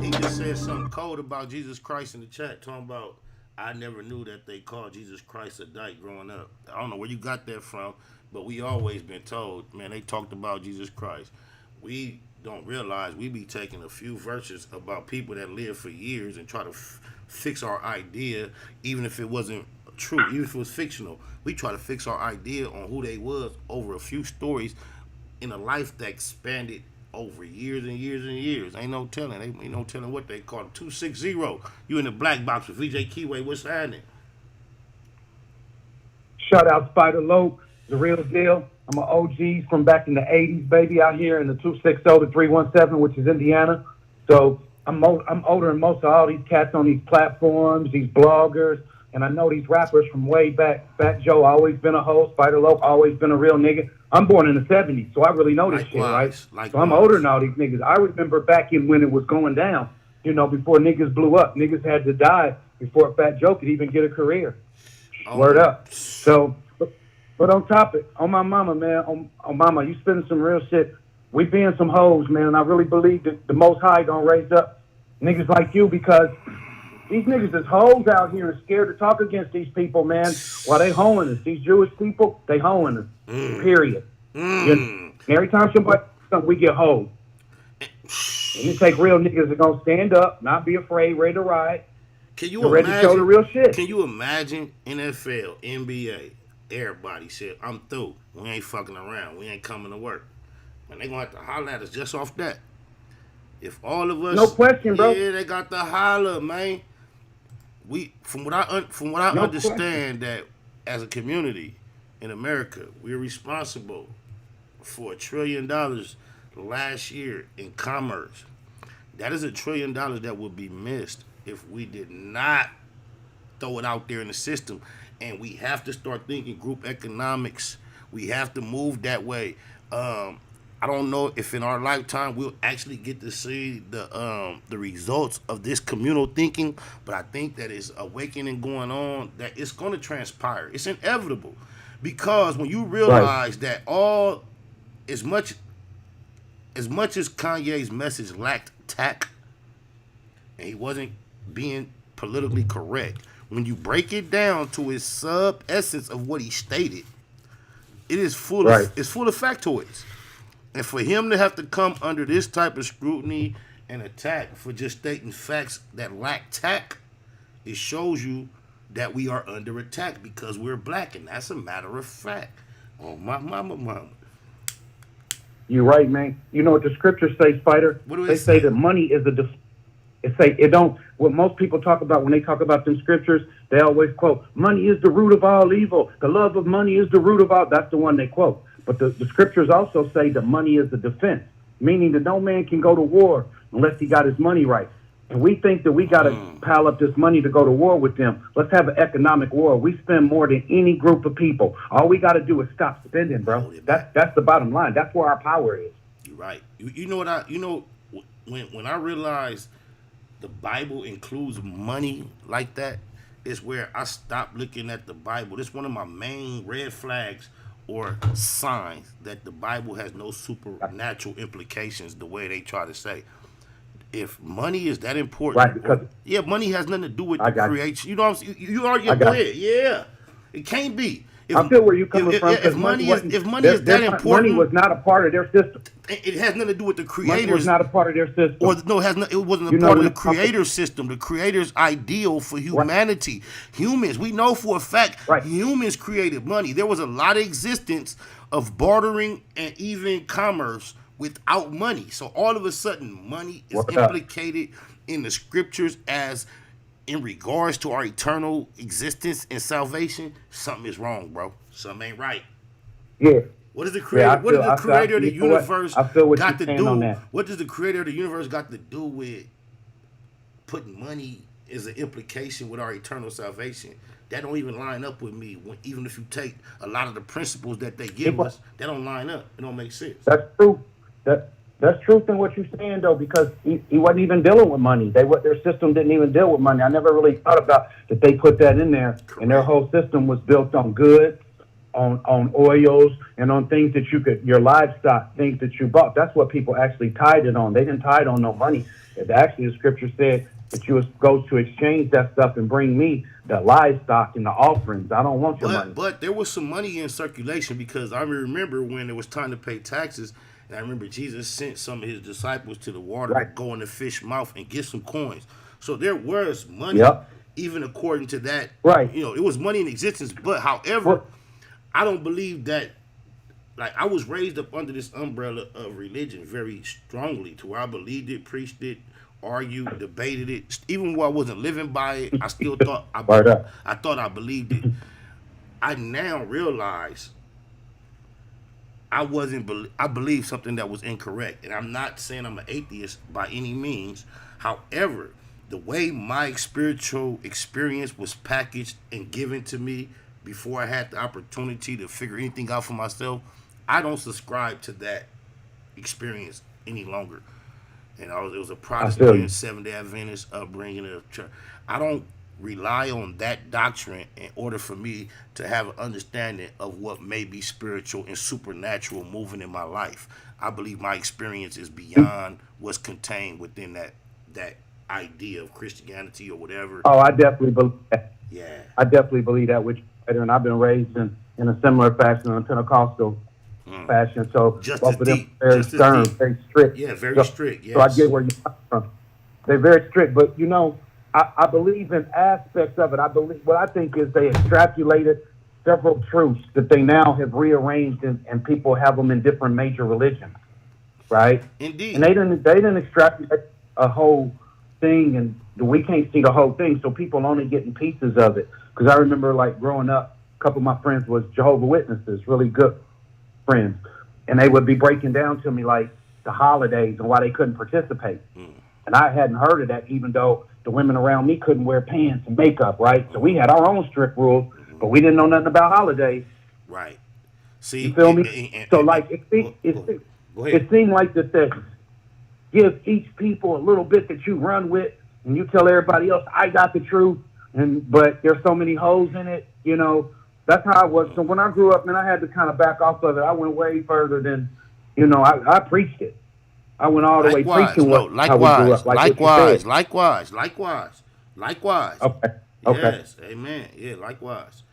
He just said something cold about Jesus Christ in the chat, talking about, I never knew that they called Jesus Christ a dyke growing up. I don't know where you got that from, but we always been told, man, they talked about Jesus Christ. We don't realize we be taking a few verses about people that lived for years and try to fix our idea, even if it wasn't true, even if it was fictional. We try to fix our idea on who they was over a few stories in a life that expanded over years and years and years. Ain't no telling. Ain't no telling what they call it. 260. You in the black box with VJ Keyway. What's happening? Shout out Spider Low, the real deal. I'm an OG from back in the 80s, baby, out here in the 260 to 317, which is Indiana. So I'm older than most of all these cats on these platforms, these bloggers, and I know these rappers from way back. Fat Joe always been a hoe. Spider Low always been a real nigga. I'm born in the 70s, so I really know this Likewise, shit, right? So I'm older than all these niggas. I remember back in when it was going down, you know, before niggas blew up. Niggas had to die before a Fat Joe could even get a career. Word up. So, but on topic, on my mama, man, on mama, you spending some real shit. We being some hoes, man, and I really believe that the Most High gonna raise up niggas like you, because these niggas is hoes out here and scared to talk against these people, man, while they hoeing us. These Jewish people, they hoeing us, period. You know, every time somebody something, we get hoed. And it take real niggas that gonna stand up, not be afraid, ready to ride. Can you ready to show the real shit? Can you imagine NFL, NBA, everybody said, I'm through. We ain't fucking around. We ain't coming to work. And they gonna have to holler at us just off that. If all of us, no question, bro. Yeah, they got to holler, man. We from what I understand, that as a community in America, we're responsible for $1 trillion last year in commerce. That is $1 trillion that would be missed if we did not throw it out there in the system. And we have to start thinking group economics. We have to move that way. I don't know if in our lifetime we'll actually get to see the results of this communal thinking, but I think that it's awakening going on, that it's going to transpire. It's inevitable, because when you realize that all as much as Kanye's message lacked tact and he wasn't being politically correct, when you break it down to its sub essence of what he stated, it is full of factoids. And for him to have to come under this type of scrutiny and attack for just stating facts that lack tact, it shows you that we are under attack because we're black, and that's a matter of fact. Oh, my mama. You're right, man. You know what the scriptures say, Spider? What do they say? That money is what most people talk about when they talk about them scriptures, they always quote, money is the root of all evil. The love of money is the root of all. That's the one they quote. But the scriptures also say that money is the defense, meaning that no man can go to war unless he got his money right. And we think that we got to pile up this money to go to war with them. Let's have an economic war. We spend more than any group of people. All we got to do is stop spending, bro. That's the bottom line. That's where our power is. You're right. You know what when I realized the Bible includes money like that, is where I stopped looking at the Bible. It's one of my main red flags or signs that the Bible has no supernatural implications the way they try to say. If money is that important, money has nothing to do with the creation. You know what I'm saying? You already ahead. Yeah, it can't be. I feel where you're coming from. If money is that important, money was not a part of their system. It has nothing to do with the creators. Money was not a part of their system. It wasn't a part of the creator's system. The creator's ideal for humanity. Humans, we know for a fact, humans created money. There was a lot of existence of bartering and even commerce without money. So all of a sudden, money is implicated in the scriptures as in regards to our eternal existence and salvation. Something is wrong, bro. Something ain't right. Yeah. What does the creator? What does the creator of the universe got to do? What does the creator of the universe got to do with putting money as an implication with our eternal salvation? That don't even line up with me. Even if you take a lot of the principles that they give us, that don't line up. It don't make sense. That's true. That's truth in what you're saying, though, because he wasn't even dealing with money. Their system didn't even deal with money. I never really thought about that they put that in there. Correct. And their whole system was built on goods, on oils, and on things that your livestock, things that you bought. That's what people actually tied it on. They didn't tie it on no money. Actually, the scripture said that you go to exchange that stuff and bring me the livestock and the offerings. I don't want your money. But there was some money in circulation, because I remember when it was time to pay taxes. And I remember Jesus sent some of his disciples to the water to go in the fish mouth and get some coins. So there was money, even according to that. Right. You know, it was money in existence. But however, I don't believe that. Like, I was raised up under this umbrella of religion very strongly, to where I believed it, preached it, argued, debated it. Even while I wasn't living by it, I still thought I believed it. I now realize I believed something that was incorrect. And I'm not saying I'm an atheist by any means. However, the way my spiritual experience was packaged and given to me before I had the opportunity to figure anything out for myself, I don't subscribe to that experience any longer. And it was a Protestant, Seventh-day Adventist upbringing of church. I don't rely on that doctrine in order for me to have an understanding of what may be spiritual and supernatural moving in my life. I believe my experience is beyond what's contained within that idea of Christianity or whatever. Oh, I definitely believe that. Yeah. I definitely believe that, and I've been raised in a similar fashion, in a Pentecostal fashion. So both of them very stern, very strict. Yeah, very strict. Yes. So I get where you're coming from. They're very strict, but I believe in aspects of it. What I think is they extrapolated several truths that they now have rearranged, and people have them in different major religions, right? Indeed. And they didn't extrapolate a whole thing, and we can't see the whole thing, so people only getting pieces of it. Because I remember, like, growing up, a couple of my friends was Jehovah's Witnesses, really good friends, and they would be breaking down to me like the holidays and why they couldn't participate. And I hadn't heard of that, even though the women around me couldn't wear pants and makeup, right? So we had our own strict rules, but we didn't know nothing about holidays. Right. See, you feel me? So like it seemed like that give each people a little bit that you run with, and you tell everybody else, I got the truth, but there's so many holes in it, That's how I was. So when I grew up, man, I had to kind of back off of it. I went way further than, I preached it. I went all the way preaching how we grew up. Likewise. Okay. Yes, amen. Yeah, likewise.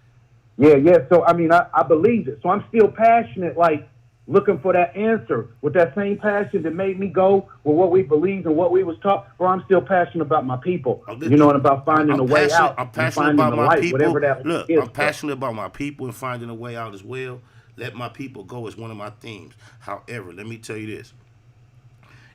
Yeah. So, I believed it. So I'm still passionate, like, looking for that answer with that same passion that made me go with what we believed and what we was taught. Or I'm still passionate about my people, and about finding a way out. I'm passionate about my light, people. Whatever that Look, is. I'm passionate about my people and finding a way out as well. Let my people go is one of my themes. However, let me tell you this.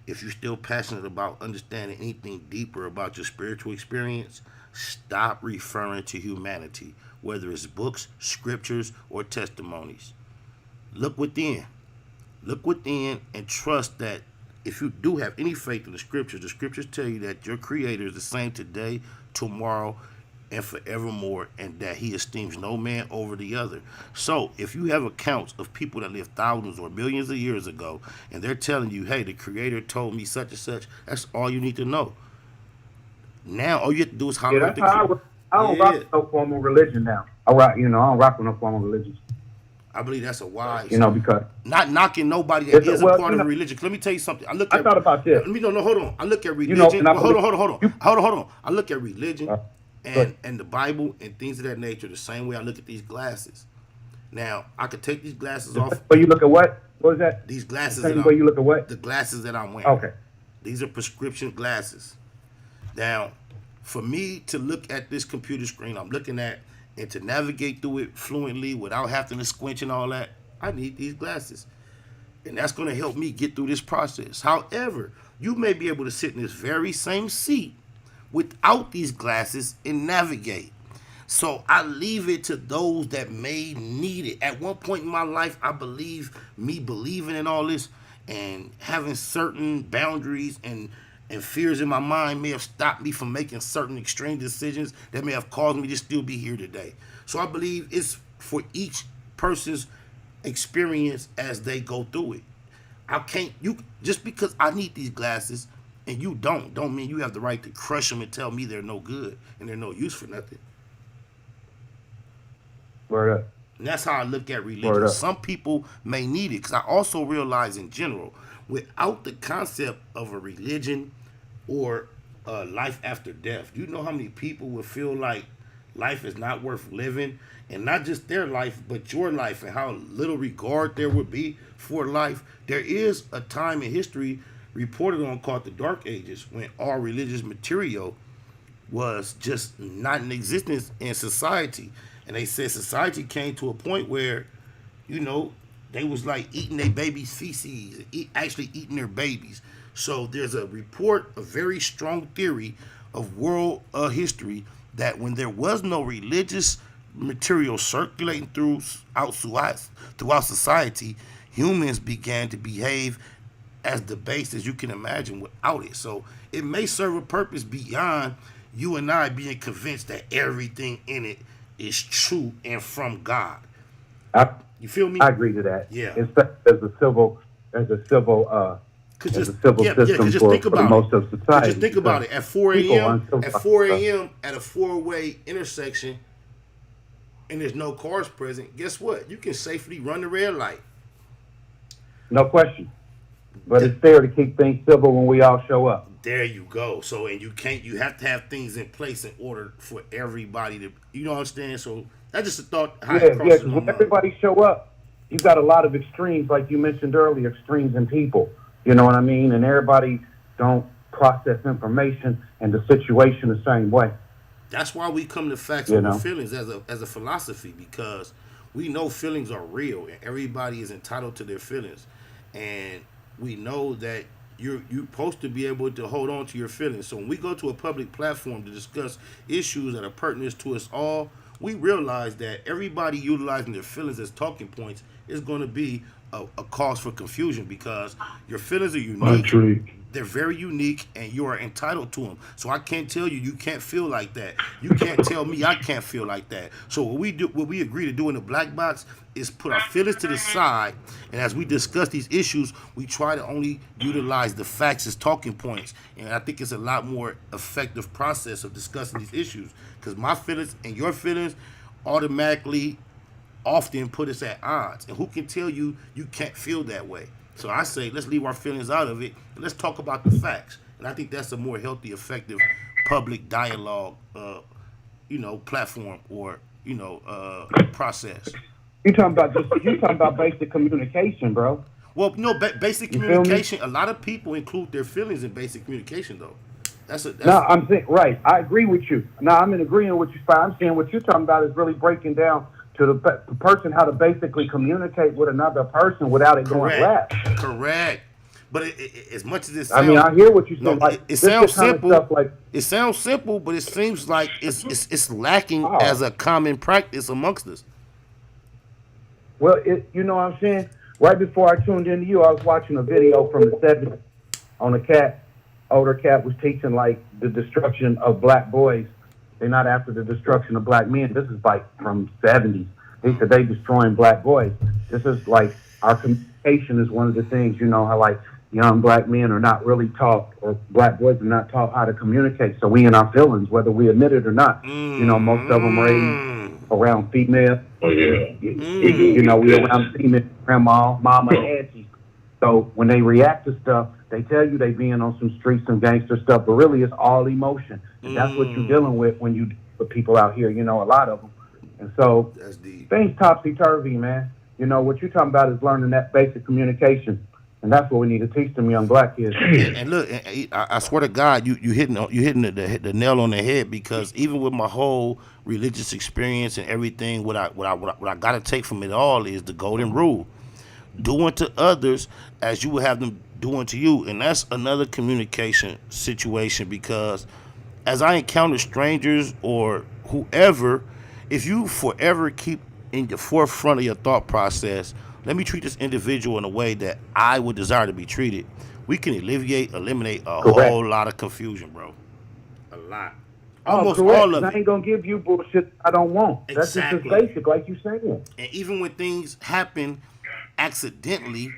If you're still passionate about understanding anything deeper about your spiritual experience, stop referring to humanity, whether it's books, scriptures, or testimonies. Look within. Look within and trust that if you do have any faith in the scriptures tell you that your creator is the same today, tomorrow, and forevermore, and that he esteems no man over the other. So if you have accounts of people that lived thousands or millions of years ago, and they're telling you, hey, the creator told me such and such, that's all you need to know. Now all you have to do is holler at the creator. I don't rock with no formal religion now. I don't rock with no formal religion. I believe that's a wise. Because not knocking nobody that isn't part of religion. Let me tell you something. I thought about this. Hold on. I look at religion. Hold on. I look at religion and the Bible and things of that nature the same way I look at these glasses. Now I could take these glasses off. But you look at what? What is that? These glasses. The same way you look at what? The glasses that I'm wearing. Okay. These are prescription glasses. Now, for me to look at this computer screen, I'm looking at. And to navigate through it fluently without having to squinch and all that, I need these glasses. And that's going to help me get through this process. However, you may be able to sit in this very same seat without these glasses and navigate. So I leave it to those that may need it. At one point in my life, I believe me believing in all this and having certain boundaries and fears in my mind may have stopped me from making certain extreme decisions that may have caused me to still be here today. So I believe it's for each person's experience as they go through it. Just because I need these glasses and you don't mean you have the right to crush them and tell me they're no good and they're no use for nothing. Word up. And that's how I look at religion. Some people may need it because I also realize in general, without the concept of a religion or life after death, you know how many people would feel like life is not worth living, and not just their life, but your life, and how little regard there would be for life. There is a time in history reported on called the Dark Ages when all religious material was just not in existence in society. And they said society came to a point where, they was like eating their babies' feces, actually eating their babies. So there's a very strong theory of world history that when there was no religious material circulating throughout society, humans began to behave as debased as you can imagine without it. So it may serve a purpose beyond you and I being convinced that everything in it is true and from God. You feel me? I agree to that. Yeah. It's as a civil system for most of society. Just think about it. At 4 a.m. at a 4-way intersection, and there's no cars present. Guess what? You can safely run the red light. No question. But it's there to keep things civil when we all show up. There you go. So, and you have to have things in place in order for everybody to, you know what I'm saying? So that's just a thought. Because when everybody show up, you got a lot of extremes, like you mentioned earlier, extremes in people. You know what I mean? And everybody don't process information and the situation the same way. That's why we come to facts over feelings as a philosophy, because we know feelings are real and everybody is entitled to their feelings. And we know that you're supposed to be able to hold on to your feelings. So when we go to a public platform to discuss issues that are pertinent to us all, we realize that everybody utilizing their feelings as talking points is going to be a cause for confusion, because your feelings are unique. They're very unique, and you are entitled to them. So I can't tell you can't feel like that. You can't tell me I can't feel like that. So what we agree to do in the black box is put our feelings to the side, and as we discuss these issues, we try to only utilize the facts as talking points. And I think it's a lot more effective process of discussing these issues, because my feelings and your feelings automatically often put us at odds. And who can tell you can't feel that way? So I say, let's leave our feelings out of it, and let's talk about the facts. And I think that's a more healthy, effective public dialogue, platform or, process. You talking about basic communication, bro. Well, basic communication, a lot of people include their feelings in basic communication, though. I'm saying, right. I agree with you. Now, I'm in agreement with you. I'm saying what you're talking about is really breaking down to the person how to basically communicate with another person without it going left. Correct. But as much as it sounds, I hear what you're saying. It sounds simple. It sounds simple, but it seems like it's lacking as a common practice amongst us. Well, you know what I'm saying? Right before I tuned into you, I was watching a video from the 70s on a cat. Older cat was teaching like the destruction of black boys. They're not after the destruction of black men. This is like from 70s. He said they destroying black boys. This is like our communication is one of the things, how like young black men are not really taught, or black boys are not taught how to communicate. So we in our feelings, whether we admit it or not. Most of them raised around female. Oh, yeah. We around female, grandma, mama, and auntie. So when they react to stuff, they tell you they being on some streets, some gangster stuff, but really it's all emotion. And that's what you're dealing with when you with people out here, a lot of them. And so things topsy-turvy, man. What you're talking about is learning that basic communication. And that's what we need to teach them young black kids. And look, I swear to God, you hitting the nail on the head, because even with my whole religious experience and everything, what I got to take from it all is the golden rule. Do unto others as you would have them do unto you. And that's another communication situation, because as I encounter strangers or whoever, if you forever keep in the forefront of your thought process, let me treat this individual in a way that I would desire to be treated, we can eliminate a whole lot of confusion, bro. A lot. Almost all of it. I ain't gonna give you bullshit I don't want. Exactly. That's just basic, like you saying. And even when things happen accidentally,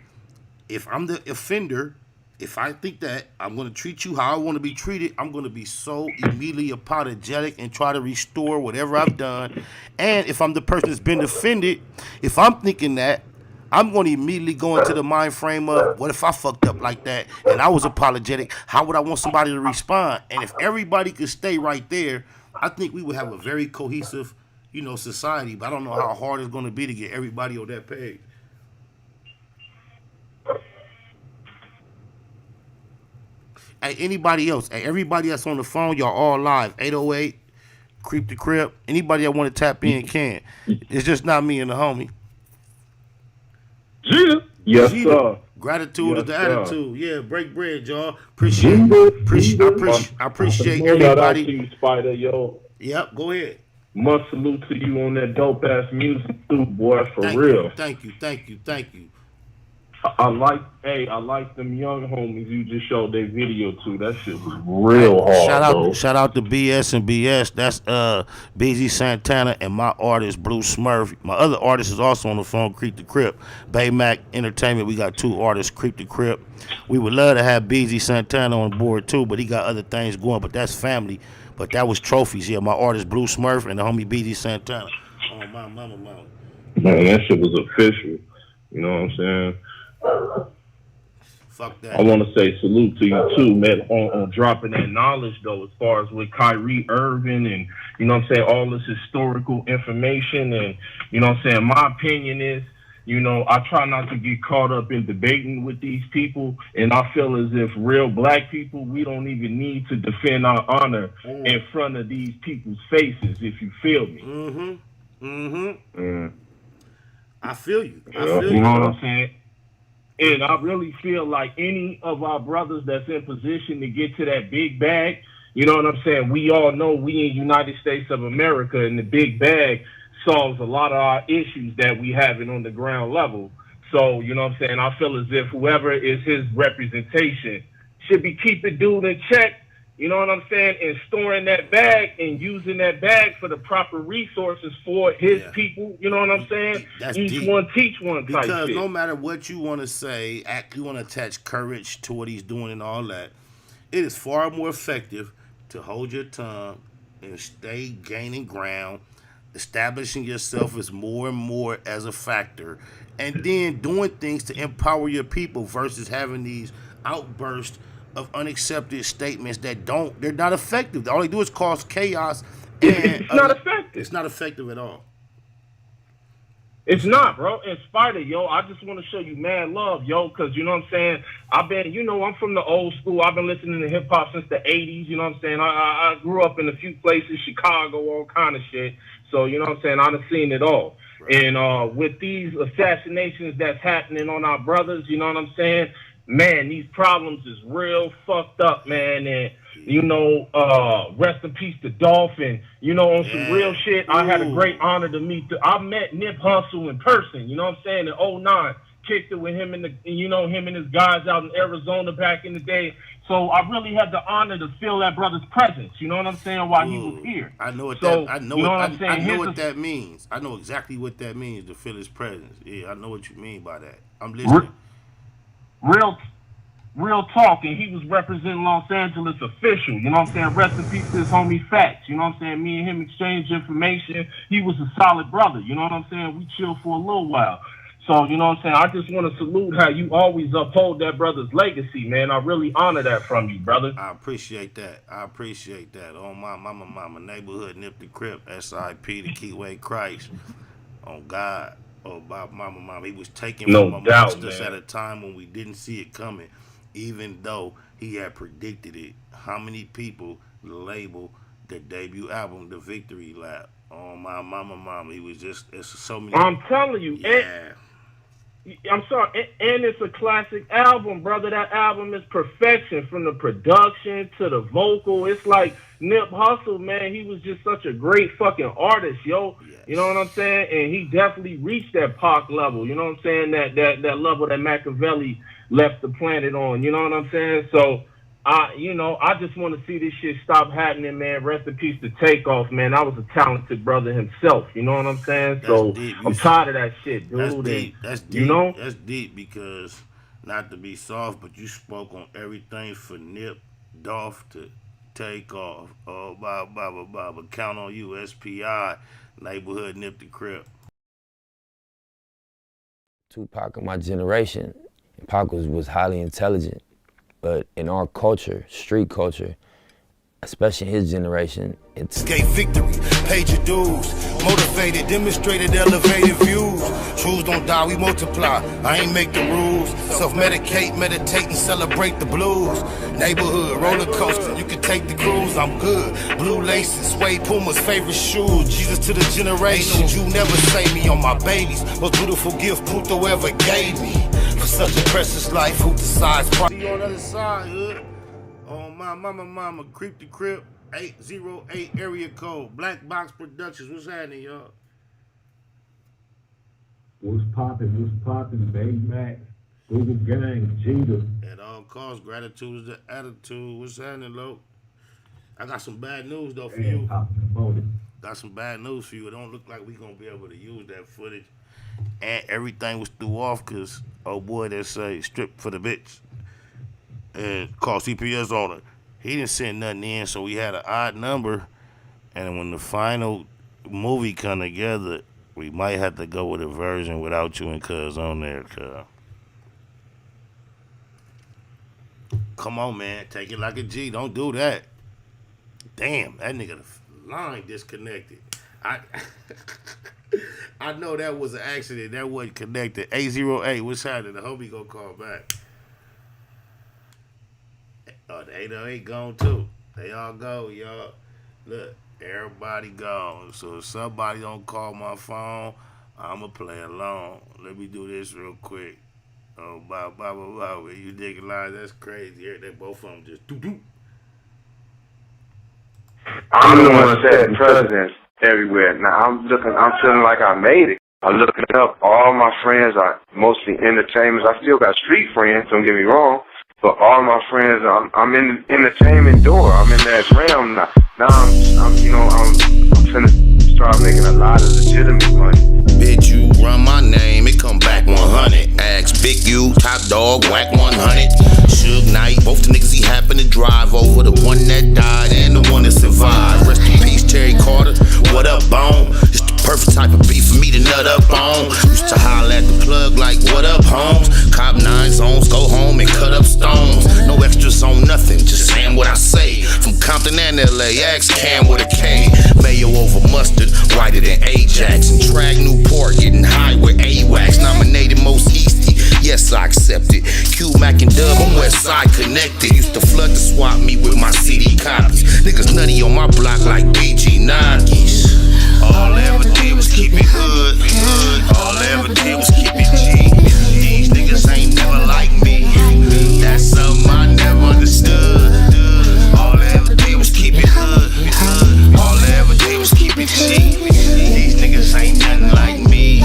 if I'm the offender, if I think that I'm going to treat you how I want to be treated, I'm going to be so immediately apologetic and try to restore whatever I've done. And if I'm the person that's been offended, if I'm thinking that, I'm going to immediately go into the mind frame of, what if I fucked up like that and I was apologetic? How would I want somebody to respond? And if everybody could stay right there, I think we would have a very cohesive, society. But I don't know how hard it's going to be to get everybody on that page. Hey, anybody else? Hey, everybody that's on the phone, y'all all live. 808, Creep the Crib. Anybody that want to tap in can. It's just not me and the homie. Yes, sir. Gratitude is the attitude. Yeah, break bread, y'all. Appreciate everybody. Shout out to you, Spider, yo. Yep, go ahead. Much salute to you on that dope ass music too, boy, for real. Thank you. I like them young homies you just showed their video to. That shit was real hard, bro. Shout out to BS and BS. That's BZ Santana and my artist Blue Smurf. My other artist is also on the phone, Creep the Crip. Baymac Entertainment. We got 2 artists, Creep the Crip. We would love to have BZ Santana on board too, but he got other things going. But that's family. But that was trophies. Yeah, my artist Blue Smurf and the homie BZ Santana. Oh my mama. Man, that shit was official. You know what I'm saying? Fuck that. I want to say salute to you too, man, on dropping that knowledge though, as far as with Kyrie Irving and, you know what I'm saying, all this historical information. And, you know what I'm saying, my opinion is, you know, I try not to get caught up in debating with these people, and I feel as if real black people, we don't even need to defend our honor in front of these people's faces, if you feel me. I feel you. You know what I'm saying? And I really feel like any of our brothers that's in position to get to that big bag, you know what I'm saying? We all know we in United States of America, and the big bag solves a lot of our issues that we having on the ground level. So, you know what I'm saying? I feel as if whoever is his representation should be keeping dude in check, you know what I'm saying, and storing that bag and using that bag for the proper resources for his people, you know what I'm saying? That's Each deep. one teach one type Because shit. no matter what you want to say, you want to attach courage to what he's doing and all that, it is far more effective to hold your tongue and stay gaining ground, establishing yourself as more and more as a factor, and then doing things to empower your people versus having these outbursts of unaccepted statements that they're not effective. All they do is cause chaos. And it's not effective. It's not effective at all. It's not, bro. In spite of, yo, I just want to show you mad love, yo, because, you know what I'm saying, I'm from the old school. I've been listening to hip-hop since the 80s, you know what I'm saying? I grew up in a few places, Chicago, all kind of shit. So, you know what I'm saying, I done seen it all. Right. And with these assassinations that's happening on our brothers, you know what I'm saying, man, these problems is real fucked up, man. And, you know, rest in peace to Dolphin. You know, on some real shit, I had a great honor to meet. I met Nip Hussle in person, you know what I'm saying, in 09. Kicked it with him and him and his guys out in Arizona back in the day. So I really had the honor to feel that brother's presence, you know what I'm saying, while he was here. I know what so, I know what that means. I know exactly what that means, to feel his presence. Yeah, I know what you mean by that. I'm listening. Real talk, and he was representing Los Angeles official, you know what I'm saying? Rest in peace to his homie Facts, you know what I'm saying? Me and him exchanged information. He was a solid brother, you know what I'm saying? We chilled for a little while. So, you know what I'm saying? I just want to salute how you always uphold that brother's legacy, man. I really honor that from you, brother. I appreciate that. Oh, my mama, neighborhood, Nip the Crip, SIP, the Keyway Christ. Oh, God. Oh, mama. He was taken from amongst us at a time when we didn't see it coming, even though he had predicted it. How many people label the debut album The Victory Lap? Oh, my mama. He was just, it's so many. I'm telling you. Yeah. I'm sorry, and it's a classic album, brother. That album is perfection, from the production to the vocal. It's like Nip Hussle, man. He was just such a great fucking artist, yo. Yes. You know what I'm saying? And he definitely reached that Pac level. You know what I'm saying? That level that Machiavelli left the planet on. You know what I'm saying? So, I just want to see this shit stop happening, man. Rest in peace to Takeoff, man. I was a talented brother himself. You know what I'm saying? So I'm tired of that shit, dude. That's deep. You know? That's deep because, not to be soft, but you spoke on everything for Nip, Dolph to Takeoff. Oh, blah. Count on you, SPI, neighborhood Nip the Crip. Tupac of my generation, Pac was highly intelligent. But in our culture, street culture, especially in his generation, it's escape victory, paid your dues, motivated, demonstrated, elevated views. Truths don't die, we multiply. I ain't make the rules. Self-medicate, meditate, and celebrate the blues. Neighborhood roller coaster, you can take the cruise. I'm good. Blue laces, suede Puma's favorite shoes. Jesus to the generations, you never save me on my babies. Most beautiful gift Pluto ever gave me. For such a precious life, who decides? See you on the other side, hood. Oh, my mama, Creep the Crip, 808 area code, Black Box Productions. What's happening, y'all? What's poppin', Baymax? Google gang, Jeter. At all costs, gratitude is the attitude. What's happening, Lo? I got some bad news though for you. Got some bad news for you. It don't look like we gonna be able to use that footage. And everything was threw off because oh boy, they say strip for the bitch and call CPS on it. He didn't send nothing in, so we had an odd number. And when the final movie come together, we might have to go with a version without you and Cuz on there, Cuz. Come on, man. Take it like a G. Don't do that. Damn, that nigga, the line disconnected. I know that was an accident. That wasn't connected. 808, what's happening? The homie gonna call back. Oh, the 808 gone too. They all go, y'all. Look, everybody gone. So if somebody don't call my phone, I'ma play along. Let me do this real quick. Oh, blah, blah, blah, blah. When you dig a line, that's crazy. Yeah, they both of them just doo-doo. I'm the one setting precedents everywhere. Now I'm feeling like I made it. I'm looking up. All my friends are mostly entertainers. I still got street friends, don't get me wrong, but all my friends, I'm in the entertainment door. I'm in that realm now. Now I'm finna start making a lot of legitimate money. Bitch, you run my name, it come back 100. Ask Big U, Top Dog, whack 100. Suge Knight, both the niggas he happened to drive over. The one that died and the one that survived. Rest in peace, Terry Carter. What up, Bone? It's the perfect type of beef for me to nut up on. Used to holler at the plug like, what up, Holmes? Cop 9 zones, go home and cut up stones. No extras on nothing, just saying what I say. From Compton and LA, ask Cam with a K. Mayo over mustard, whiter than Ajax. And Trag Newport, getting high with AWACS. Nominated most Easty, yes I accept it. Q, Mac and Dub, I'm Westside connected. Used to flood the swap me with my CD copies. Niggas nutty on my block like BG Nuggies. All I ever did was keep it hood. All I ever did was keep it G. These niggas ain't never like me. That's something I never understood. All I ever did was keep it hood. All I ever did was keep it G. These niggas ain't nothing like me.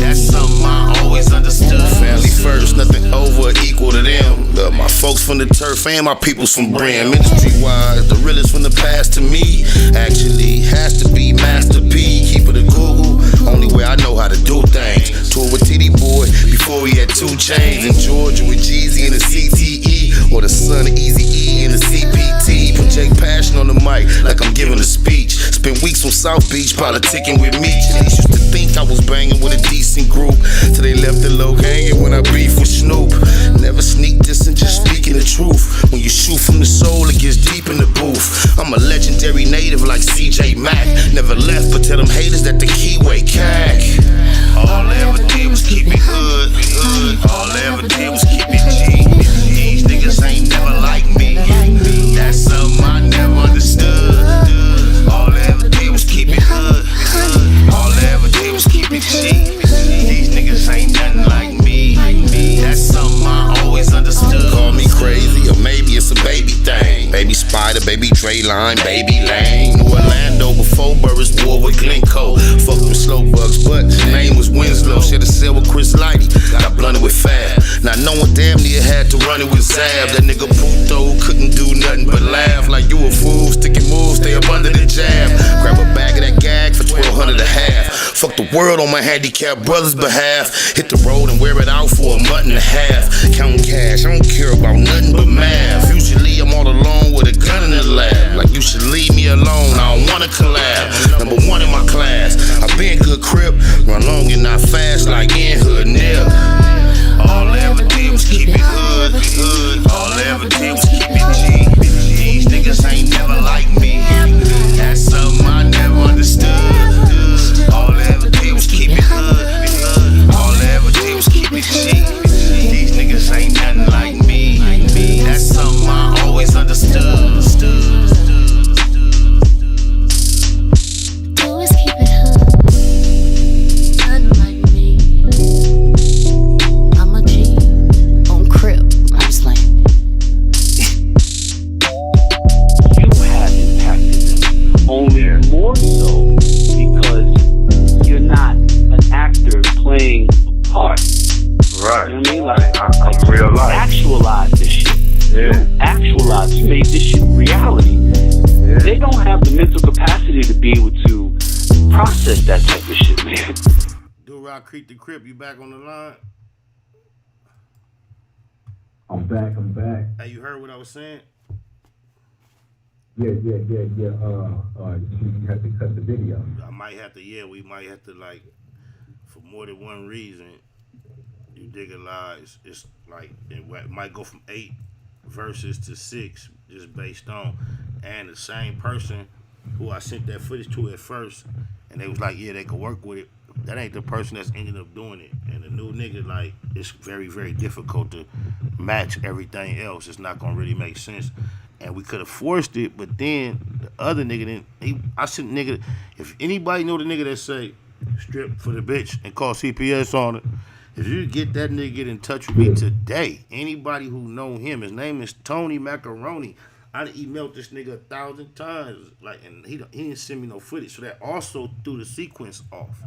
That's something I always understood. Family first, nothing over or equal to them. Love my folks from the turf and my peoples from Brim. Industry-wise, the realest from the past to me. Actually, has to be Master P. Keep it a Google, only way I know how to do things. Tour with TD Boy before we had 2 Chainz. In Georgia with Jeezy and the CTE. Or the son of Easy E and the CPT. Project passion on the mic like I'm giving a speech. Spent weeks on South Beach politicking with me. Chili's used to think I was banging with a decent group, till they left the low hanging when I beef with Snoop. Never sneak this and just speaking the truth. When you shoot from the soul, it gets deep in the booth. I'm a legendary native like CJ Mack. Never left, but tell them haters that the keyway cack. All I ever did was keep it hood. All I ever did was keep it G. These niggas ain't never like me. That's something I never understood. All I ever did was keep it hood. All I ever did was keep it G. These niggas ain't nothing like me. That's something I always understood. Call me crazy, or maybe it's a baby thing. Baby Spider, baby Dre Line, baby Lane. New Orlando before Burris war with Glencoe. Fuck them slow bugs, but his name was Winslow. Should've said with Chris Lighty, got blunted with Fab. Now no one damn near had to run it with Zab. That nigga Puto couldn't do nothing but laugh. Like you a fool, sticking moves, stay up under the jab. Grab a bag of that gag for $1,200 a half. Fuck the world on my handicapped brother's behalf. Hit the road and wear it out for a month and a half. Counting cash, I don't care about nothing but math. Usually I'm all alone with a gun in the lab. Like you should leave me alone, I don't wanna collab. Number 1 in my class, I been good crip. Run long and not fast like in hood nip. All I ever did was keep it hood. All I ever did was keep it G. These niggas ain't never like me. That's something I never understood. All I ever did was keep it hood. All I ever did was keep it G. These niggas ain't nothing like me. That's something I always understood. they don't have the mental capacity to be able to process that type of shit, man. Do Rock Creek the Crip, you back on the line? I'm back. Hey, you heard what I was saying? Yeah. You have to cut the video. I might have to, we might have to, like, for more than one reason, you dig a lies. It's like, it might go from 8 verses to 6, just based on, and the same person who I sent that footage to at first, and they was like, yeah, they could work with it. That ain't the person that's ended up doing it. And the new nigga, like, it's very, very difficult to match everything else. It's not gonna really make sense. And we could have forced it, but then the other nigga didn't. I sent nigga. If anybody know the nigga that say strip for the bitch and call CPS on it, if you get that nigga get in touch with me today, anybody who know him, his name is Tony Macaroni. I emailed this nigga 1,000 times, like, and he didn't send me no footage. So that also threw the sequence off.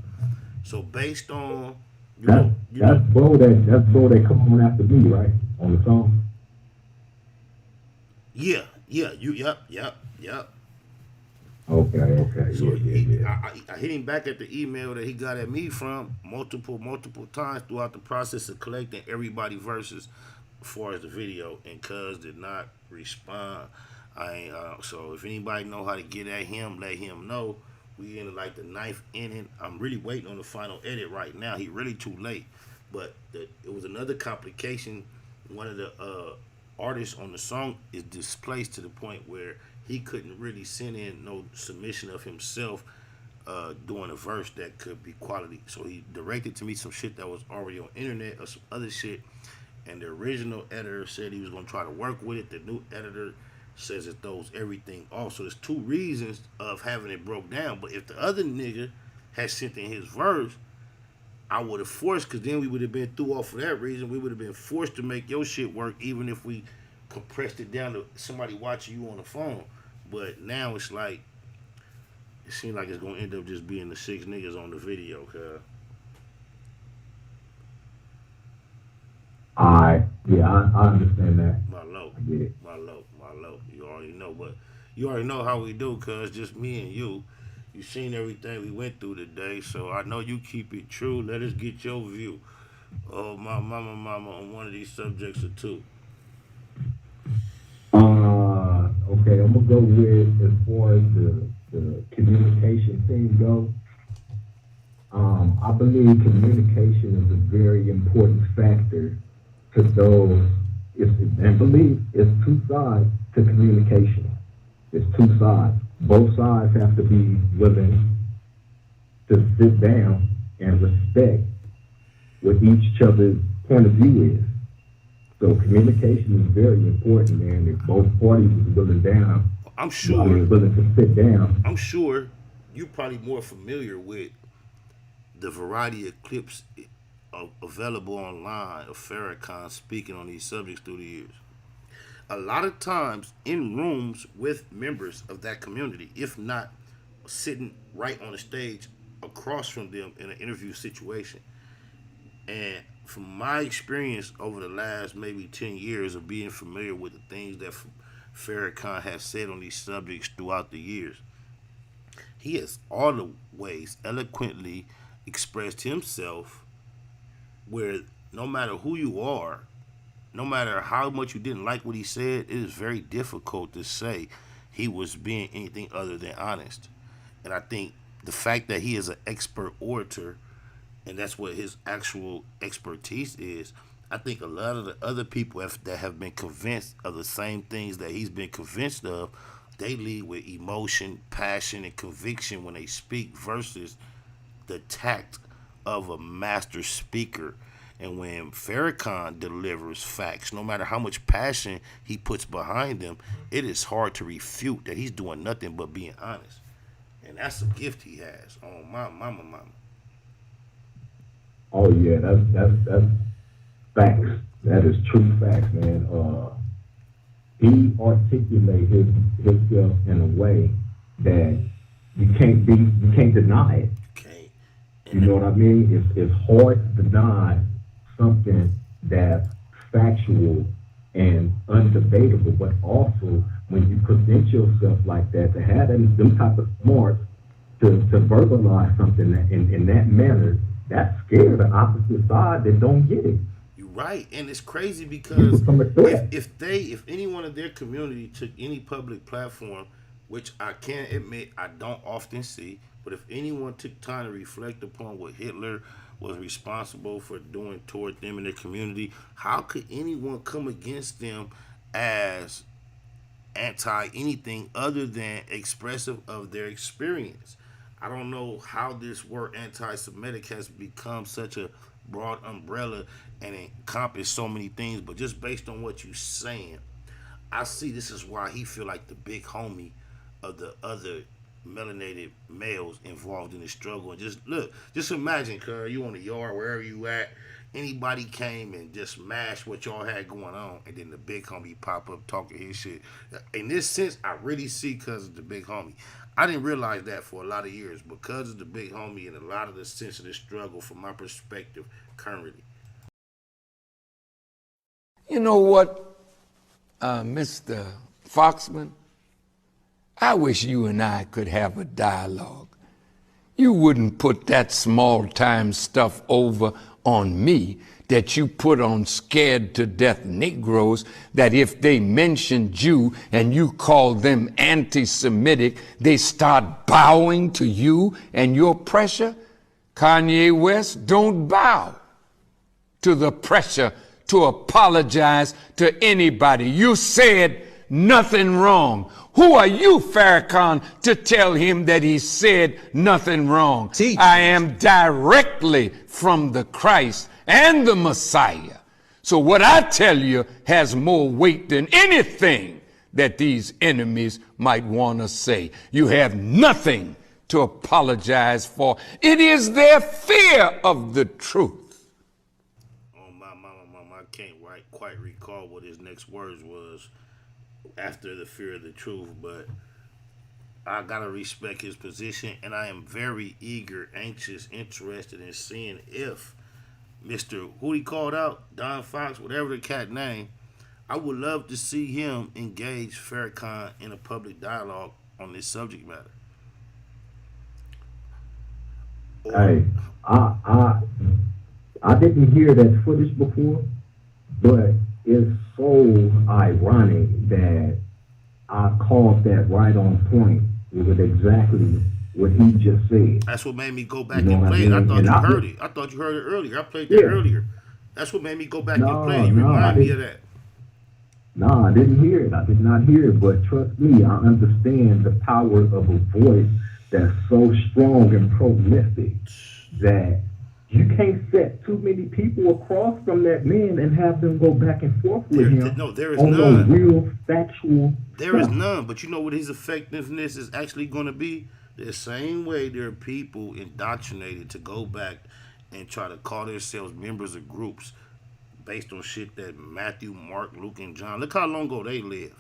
So based on that's Bo that come on after me, right? On the song. Yep. Okay. So I hit him back at the email that he got at me from multiple times throughout the process of collecting everybody verses as far as the video, and Cuz did not respond. So if anybody know how to get at him, let him know. We in like the 9th inning. I'm really waiting on the final edit right now. He really too late, but it was another complication. One of the artists on the song is displaced to the point where he couldn't really send in no submission of himself doing a verse that could be quality. So he directed to me some shit that was already on internet or some other shit, and the original editor said he was going to try to work with it. The new editor says it throws everything off. So there's 2 reasons of having it broke down. But if the other nigga had sent in his verse, I would have forced, because then we would have been through off for that reason. We would have been forced to make your shit work, even if we compressed it down to somebody watching you on the phone. But now it's like, it seems like it's going to end up just being the 6 niggas on the video, cuz. I understand that. My low. You already know, but you already know how we do, cuz, just me and you. You seen everything we went through today, so I know you keep it true. Let us get your view. Oh, my mama on one of these subjects or 2. Okay, I'm gonna go with, as far as the communication thing go. I believe communication is a very important factor to those. And believe it's 2 sides to communication. It's 2 sides. Both sides have to be willing to sit down and respect what each other's point of view is. So communication is very important, man. If both parties is willing down, willing to sit down. I'm sure you're probably more familiar with the variety of clips available online of Farrakhan speaking on these subjects through the years. A lot of times in rooms with members of that community, if not sitting right on the stage across from them in an interview situation. And from my experience over the last maybe 10 years of being familiar with the things that Farrakhan has said on these subjects throughout the years, he has always eloquently expressed himself where no matter who you are, no matter how much you didn't like what he said, it is very difficult to say he was being anything other than honest. And I think the fact that he is an expert orator, and that's what his actual expertise is, I think a lot of the other people that have been convinced of the same things that he's been convinced of, they lead with emotion, passion, and conviction when they speak versus the tact of a master speaker. And when Farrakhan delivers facts, no matter how much passion he puts behind them, it is hard to refute that he's doing nothing but being honest. And that's a gift he has. Oh, my mama. Oh yeah, that's facts. That is true facts, man. He articulates himself in a way that you can't deny it. You know what I mean? It's hard to deny something that's factual and undebatable, but also when you present yourself like that, to have them type of smarts to verbalize something in that manner, that scares the opposite side that don't get it. You're right, and it's crazy because if anyone in their community took any public platform, which I can't admit I don't often see, but if anyone took time to reflect upon what Hitler was responsible for doing toward them in their community, how could anyone come against them as anti anything other than expressive of their experience? I don't know how this word anti-Semitic has become such a broad umbrella and encompass so many things, but just based on what you're saying, I see this is why he feel like the big homie of the other melanated males involved in the struggle. And just imagine, cuz you on the yard, wherever you at, anybody came and just smashed what y'all had going on, and then the big homie pop up talking his shit. In this sense, I really see cuz of the big homie. I didn't realize that for a lot of years because of the big homie and a lot of the sense of the struggle from my perspective currently. You know what, Mr. Foxman? I wish you and I could have a dialogue. You wouldn't put that small-time stuff over on me that you put on scared to death Negroes, that if they mention Jew and you call them anti-Semitic, they start bowing to you and your pressure. Kanye West, don't bow to the pressure to apologize to anybody. You said nothing wrong. Who are you, Farrakhan, to tell him that he said nothing wrong? I am directly from the Christ and the Messiah. So what I tell you has more weight than anything that these enemies might want to say. You have nothing to apologize for. It is their fear of the truth. Oh, my mama, I can't quite recall what his next words was after the fear of the truth, but I gotta respect his position, and I am very eager, anxious, interested in seeing if Mr. who he called out, Don Fox, whatever the cat name, I would love to see him engage Farrakhan in a public dialogue on this subject matter. Hey, I didn't hear that footage before, but it's so ironic that I called that right on point with exactly what he just said. That's what made me go back and play it. I thought you heard it. I thought you heard it earlier. I played that earlier. That's what made me go back and play it. You remind me of that. No, I didn't hear it. I did not hear it. But trust me, I understand the power of a voice that's so strong and prolific that you can't set too many people across from that man and have them go back and forth with him. No, there is on none. No real factual. There is none. But you know what his effectiveness is actually going to be? The same way there are people indoctrinated to go back and try to call themselves members of groups based on shit that Matthew, Mark, Luke, and John, look how long ago they lived.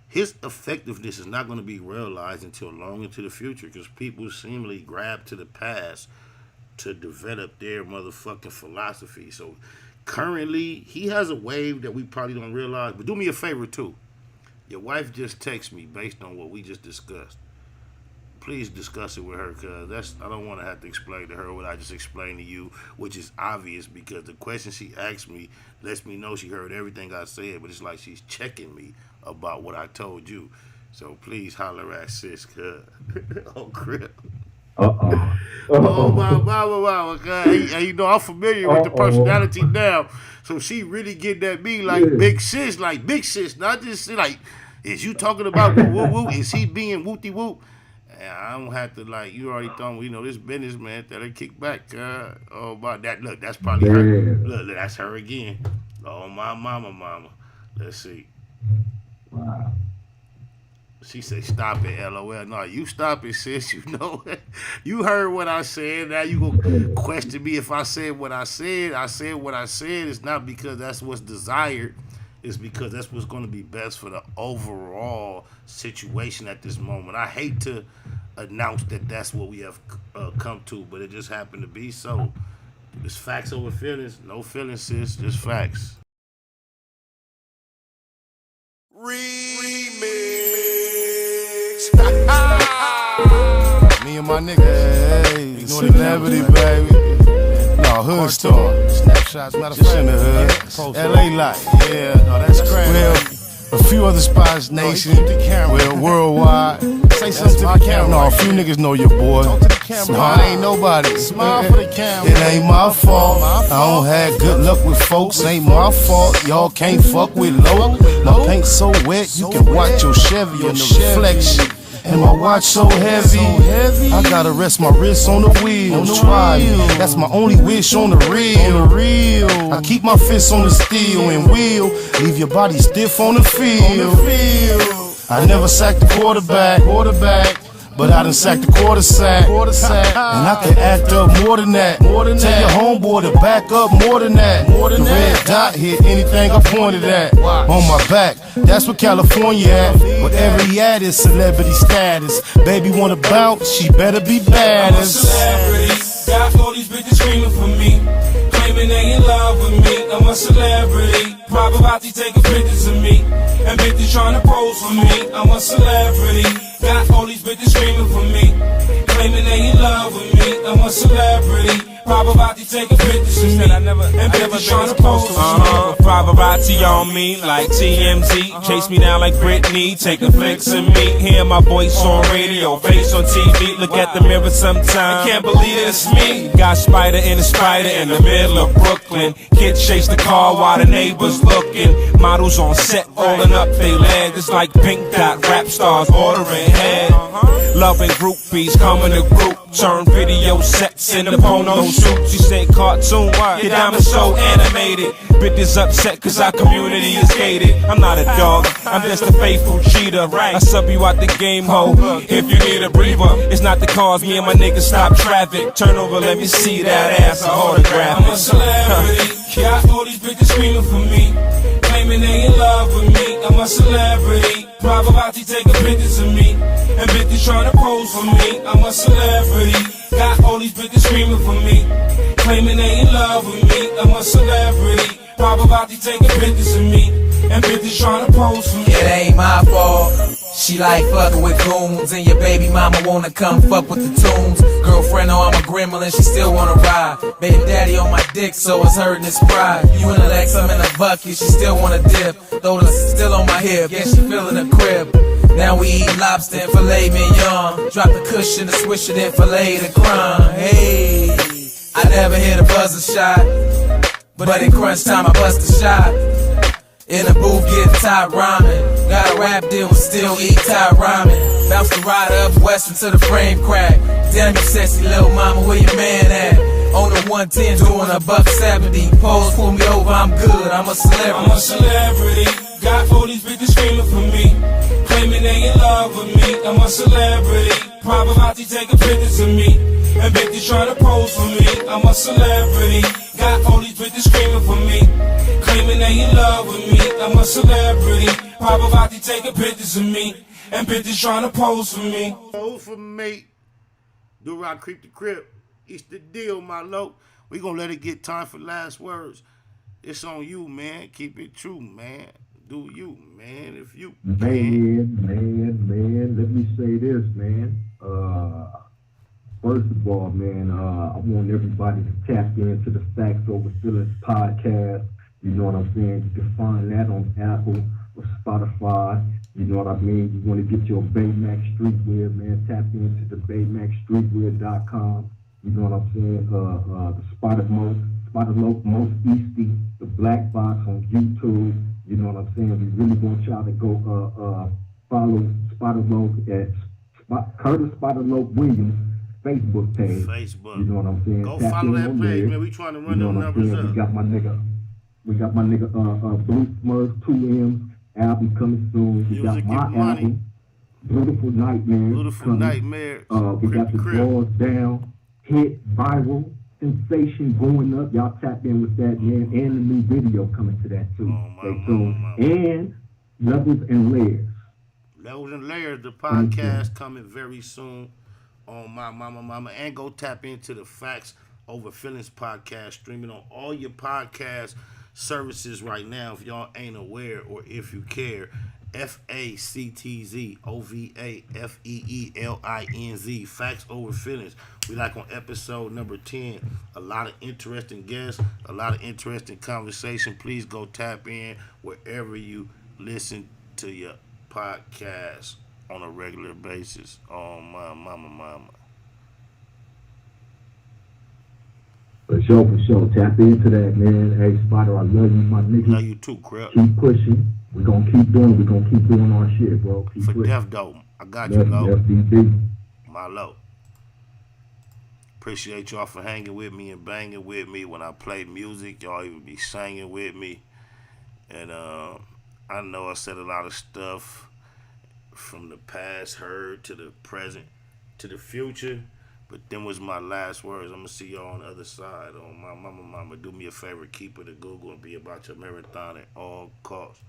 His effectiveness is not going to be realized until long into the future because people seemingly grab to the past to develop their motherfucking philosophy. So currently, he has a wave that we probably don't realize. But do me a favor, too. Your wife just texted me based on what we just discussed. Please discuss it with her, because I don't want to have to explain to her what I just explained to you, which is obvious because the question she asked me lets me know she heard everything I said, but it's like she's checking me about what I told you. So please holler at sis, cuz. Oh, crap. Oh, wow, okay. And you know, I'm familiar with the personality now. So she really getting at me like big sis, not just like, is you talking about woo? Is he being whoopty whoop? And I don't have to, like, you already told me, this business, man, that'll kick back. Oh, about that. Look, that's probably her. Look, that's her again. Oh, my mama. Let's see. Wow. She said, stop it, LOL. No, you stop it, sis. You know, you heard what I said. Now you gonna question me if I said what I said. I said what I said. It's not because that's what's desired. It's because that's what's going to be best for the overall situation at this moment. I hate to announce that that's what we have come to, but it just happened to be so. It's facts over feelings. No feelings, sis. Just facts. Remix. Me and my niggas. Hey, celebrity, baby. No, hood star. Snapshots, matter of fact. In the hood. LA life. Yeah, no, that's crazy. Well, a few other spots, nation. Well, worldwide. Say something to the camera. No, a few niggas know your boy. Smile ain't nobody. Smile for the camera. It ain't my fault. I don't have good luck with folks. Ain't my fault. Y'all can't fuck with low. My paint so wet, you can watch your Chevy in the reflection. And my watch so heavy, I gotta rest my wrist on the wheel. Try me, that's my only wish on the real. I keep my fists on the steel and will leave your body stiff on the field. I never sacked the quarterback, but I done sacked the quarter sack. And I can act up more than that. Tell your homeboy to back up more than that. The red dot hit anything I pointed at. On my back, that's what California at. Wherever he at is celebrity status. Baby wanna bounce, she better be bad I'm a celebrity, got all these bitches screaming for me, claiming they in love with me. I'm a celebrity, paparazzi taking pictures of me, and bitches trying to pose for me. I'm a celebrity, got all these bitches screaming for me, claiming they in love with me. I'm a celebrity, paparazzi taking pictures of me, and bitches trying to pose for me. Paparazzi on me like TMZ, chase me down like Britney, taking flicks of me. Hear my voice on radio, face on TV. Look at the mirror sometime, can't believe it's me. Got spider in the middle of Brooklyn. Kids chase the car while the neighbors looking. Models on set rolling up they legs. It's like Pink Dot, rap stars ordering head. Loving groupies coming to group. Turn video sets into porno shoots. You say cartoon, your diamond so animated. Bitches upset cause our community is hated. I'm not a dog, I'm just a faithful cheater. I sub you out the game, ho, if you need a breather. It's not the cause, me and my niggas stop traffic. Turn over, let me see that ass, I autograph it. I'm a celebrity, got all these bitches screaming for me, claiming they in love with me. I'm a celebrity, paparazzi taking pictures of me, and bitches trying to pose for me. I'm a celebrity, got all these bitches screaming for me, claiming they in love with me. I'm a celebrity, paparazzi taking pictures of me, and bitches trying to pose for me. It ain't my fault. She like fucking with goons, and your baby mama wanna come fuck with the tunes. Girlfriend know I'm a gremlin, she still wanna ride. Baby daddy on my dick, so it's hurting his pride. You in a Lex, I'm in a bucket, she still wanna dip. Though the still on my hip, yeah, she feeling the crib. Now we eat lobster and filet mignon. Drop the cushion, the swisher, then fillet the crumb. Hey, I never hit a buzzer shot, but in crunch time I bust a shot. In the booth getting top ramen. Got a rap deal and still eat top ramen. Bounce the ride up west until the frame crack. Damn you sexy little mama, where your man at? On the 110 doing a $170. Pose, pull me over, I'm good, I'm a celebrity. I'm a celebrity, got all these bitches screaming for me, claiming they in love with me. I'm a celebrity, paparazzi taking pictures of me, and bitches trying to pose for me. I'm a celebrity, got all these bitches screaming for me, claiming they in love with me. I'm a celebrity, paparazzi taking pictures of me, and bitches trying to pose for me. Pose for me. Do rock creep the crib. It's the deal, my low. We gonna let it get time for last words. It's on you, man. Keep it true, man. Do you, man. If you man, let me say this, man. First of all, man, I want everybody to tap into the Facts Over Feelings podcast. You know what I'm saying? You can find that on Apple or Spotify. You know what I mean? You want to get your Baymax Streetwear, man, tap into the BaymaxStreetwear.com. You know what I'm saying? The Spider Most Easty, the Black Box on YouTube. You know what I'm saying? We really want y'all to go follow Spider Loc at Curtis Spider Loc Williams Facebook page. You know what I'm saying? Go tap follow in that on page, there. man. We trying to run You know them what I'm numbers saying? up. We got my nigga Blue Smurf 2M's album coming soon. We got my album, Beautiful Nightmare. Nightmare. We got the Drawers Down, hit viral, sensation going up. Y'all tap in with that, man. And the new video coming to that too. Stay tuned. And Levels and Layers. Levels and Layers, the podcast coming very soon on my mama. And go tap into the Facts Over Feelings podcast, streaming on all your podcast services right now if y'all ain't aware or if you care. FACTZOVAFEELINZ. Facts over feelings. We like on episode number 10. A lot of interesting guests, a lot of interesting conversation. Please go tap in wherever you listen to your podcast on a regular basis. Oh my mama. For sure. Tap into that, man. Hey, Spider, I love you, my nigga. Love you too, Crip. Keep pushing. We're gonna keep doing our shit, bro. Keep For pushing. Def Dope, I got you, Lo. FDB. My Lo. Appreciate y'all for hanging with me and banging with me when I play music. Y'all even be singing with me. And I know I said a lot of stuff from the past, heard to the present, to the future. But them was my last words. I'm going to see y'all on the other side. Oh, my mama, do me a favor. Keep it a Google and be about your marathon at all costs.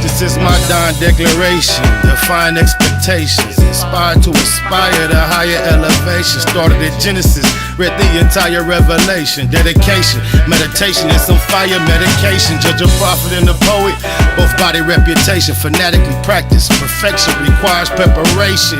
This is my Don declaration. Define expectations. Inspired to aspire to higher elevation. Started at Genesis. Read the entire Revelation. Dedication, meditation, and some fire medication. Judge a prophet and a poet. Both body reputation. Fanatically practice. Perfection requires preparation.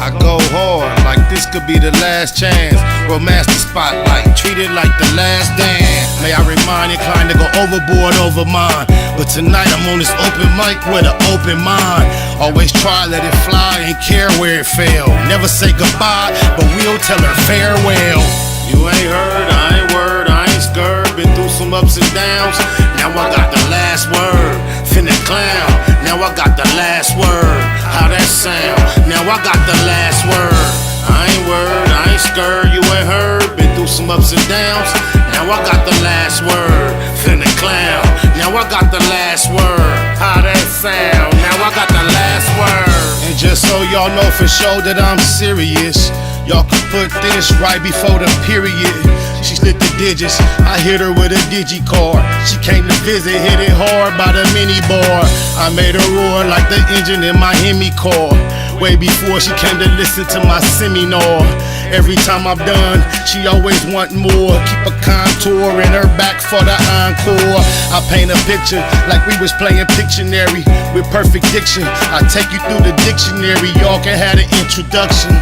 I go hard like this could be the last chance. Romance the spotlight, treat it like the last dance. May I remind you, inclined to go overboard over mine. But tonight I'm on this open mic with an open mind. Always try, let it fly, ain't care where it fell. Never say goodbye, but we'll tell her farewell. You ain't heard, I ain't word, I ain't scared. Been through some ups and downs, now I got the last word. Finna clown, now I got the last word. How that sound? Now I got the last word. I ain't word, I ain't scared, you ain't heard. Been through some ups and downs, now I got the last word. Finna clown, now I got the last word. How that sound? Now I got the last word. And just so y'all know for sure that I'm serious, y'all can put this right before the period. She split the digits, I hit her with a digicard. She came to visit, hit it hard by the mini bar. I made her roar like the engine in my Hemi car. Way before she came to listen to my seminar. Every time I'm done, she always want more. Keep a contour in her back for the encore. I paint a picture like we was playing Pictionary with perfect diction. I take you through the dictionary, y'all can have an introduction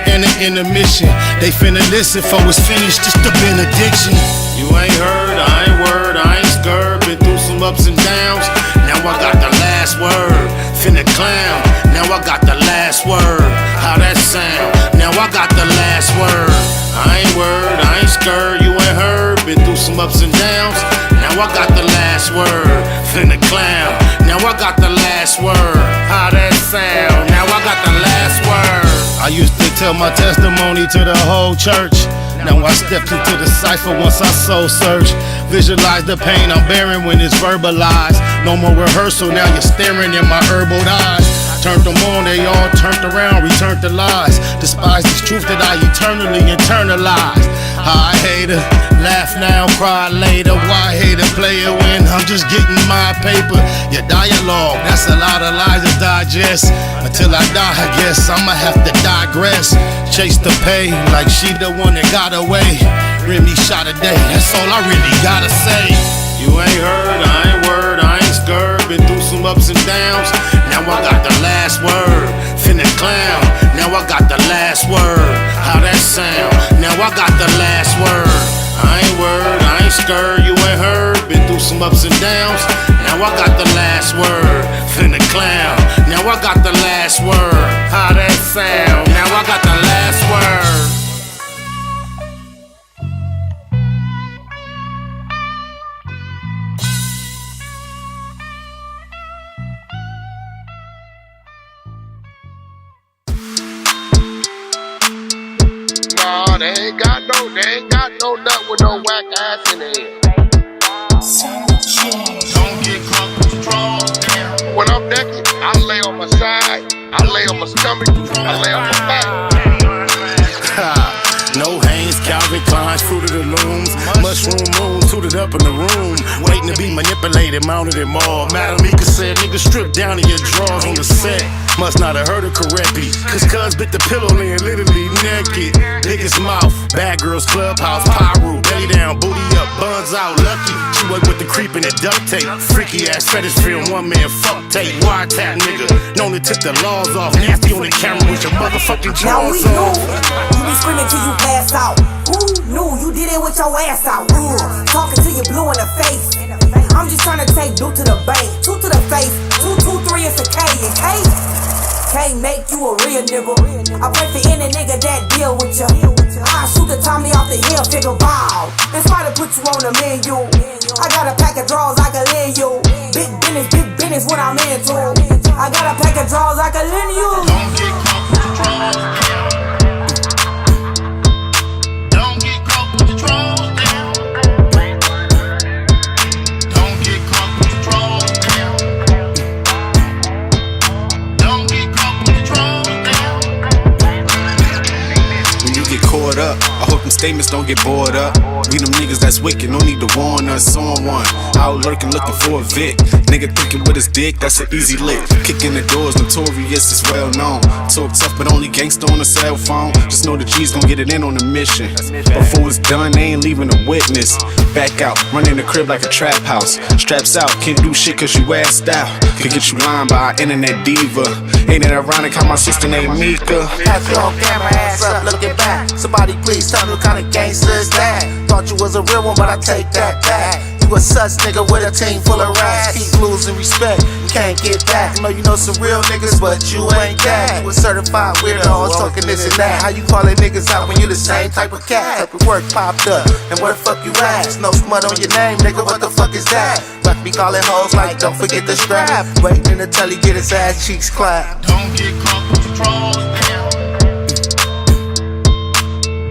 and an intermission. They finna listen for it's finished, just a benediction. You ain't heard, I ain't word, I ain't scared. Been through some ups and downs, now I got the last word. Finna clown, now I got the last word. How that sound? Now I got the last word. I ain't word, I ain't scared, you ain't heard. Been through some ups and downs, now I got the last word. Finna clown, now I got the last word. How that sound? Now I got the last word. I used to tell my testimony to the whole church. Now I stepped into the cipher once I soul search. Visualize the pain I'm bearing when it's verbalized. No more rehearsal, now you're staring in my herbal eyes. Turned them on, they all turned around, returned to lies. Despise this truth that I eternally internalized. I hate her, laugh now, cry later. Why hate a player when I'm just getting my paper? Your dialogue, that's a lot of lies to digest. Until I die, I guess I'ma have to digress. Chase the pain like she the one that got away. Remy shot a day, that's all I really gotta say. You ain't heard, I ain't word, I ain't scared. Been through some ups and downs, now I got the last word. Finna clown, now I got the last word. How that sound? Now I got the last word. I ain't word, I ain't scared, you ain't heard. Been through some ups and downs, now I got the last word. Finna clown, now I got the last word. How that sound? Now I got the last word. Nah, they ain't got no nut with no whack ass in it. Don't get crunk, strong. When I'm naked, I lay on my side, I lay on my stomach, I lay on my back. No Hanes, Calvin Klein's, Fruit of the Looms. Mushroom moon, suited up in the room. Waiting to be manipulated, mounted and mauled. Madam Eka said, nigga, strip down to your drawers on the set. Must not have heard her correctly. Cause cuz bit the pillow laying literally naked. Niggas mouth, bad girls clubhouse, pyro, belly down, booty up, buns out, lucky. She work with the creep and the duct tape. Freaky ass fetish film, one man fuck tape. Wiretap nigga, known to tip the laws off. Nasty on the camera with your motherfucking now we jaws knew off. you be screaming till you pass out. Who knew you did it with your ass out? Talking till you blue in the face. I'm just trying to take blue to the bank, 2 to the face, 2, 2, 3 is a K, and K can't make you a real nigga. I pray for any nigga that deal with ya. I shoot the Tommy off the hill, figure wow. This might have put you on the menu. I got a pack of draws I can lend you. Big business what I'm into. I got a pack of draws I can lend you. Don't get caught with the draws down. Don't get caught with the draws down. Don't get caught with the draws down. Don't get caught with the draws down. When you get caught up, I hope them statements don't get bored up. We them niggas that's wicked, no need to warn us on one. Out lurking, looking for a Vic. Nigga thinking with his dick, that's an easy lick. Kicking the doors, notorious, it's well known. Talk tough, but only gangsta on a cell phone. Just know the G's gon' get it in on the mission. Before it's done, they ain't leaving a witness. Back out, running the crib like a trap house. Straps out, can't do shit cause you assed out. Could get you lined by an internet diva. Ain't it ironic how my sister named Mika? Have you on camera, ass up, looking back. Somebody please tell me what kind of gangster is that? Thought you was a real one, but I take that back. You a sus nigga with a team full of rats. Keep losing respect, you can't get back. I know you know some real niggas, but you ain't that. You a certified weirdo, always talking this and that. How you calling niggas out when you the same type of cat? Type of work popped up, and where the fuck you at? There's no smut on your name, nigga, what the fuck is that? But be calling hoes like, don't forget the strap. Waiting until he get his ass cheeks clapped. Don't get caught with the draws down.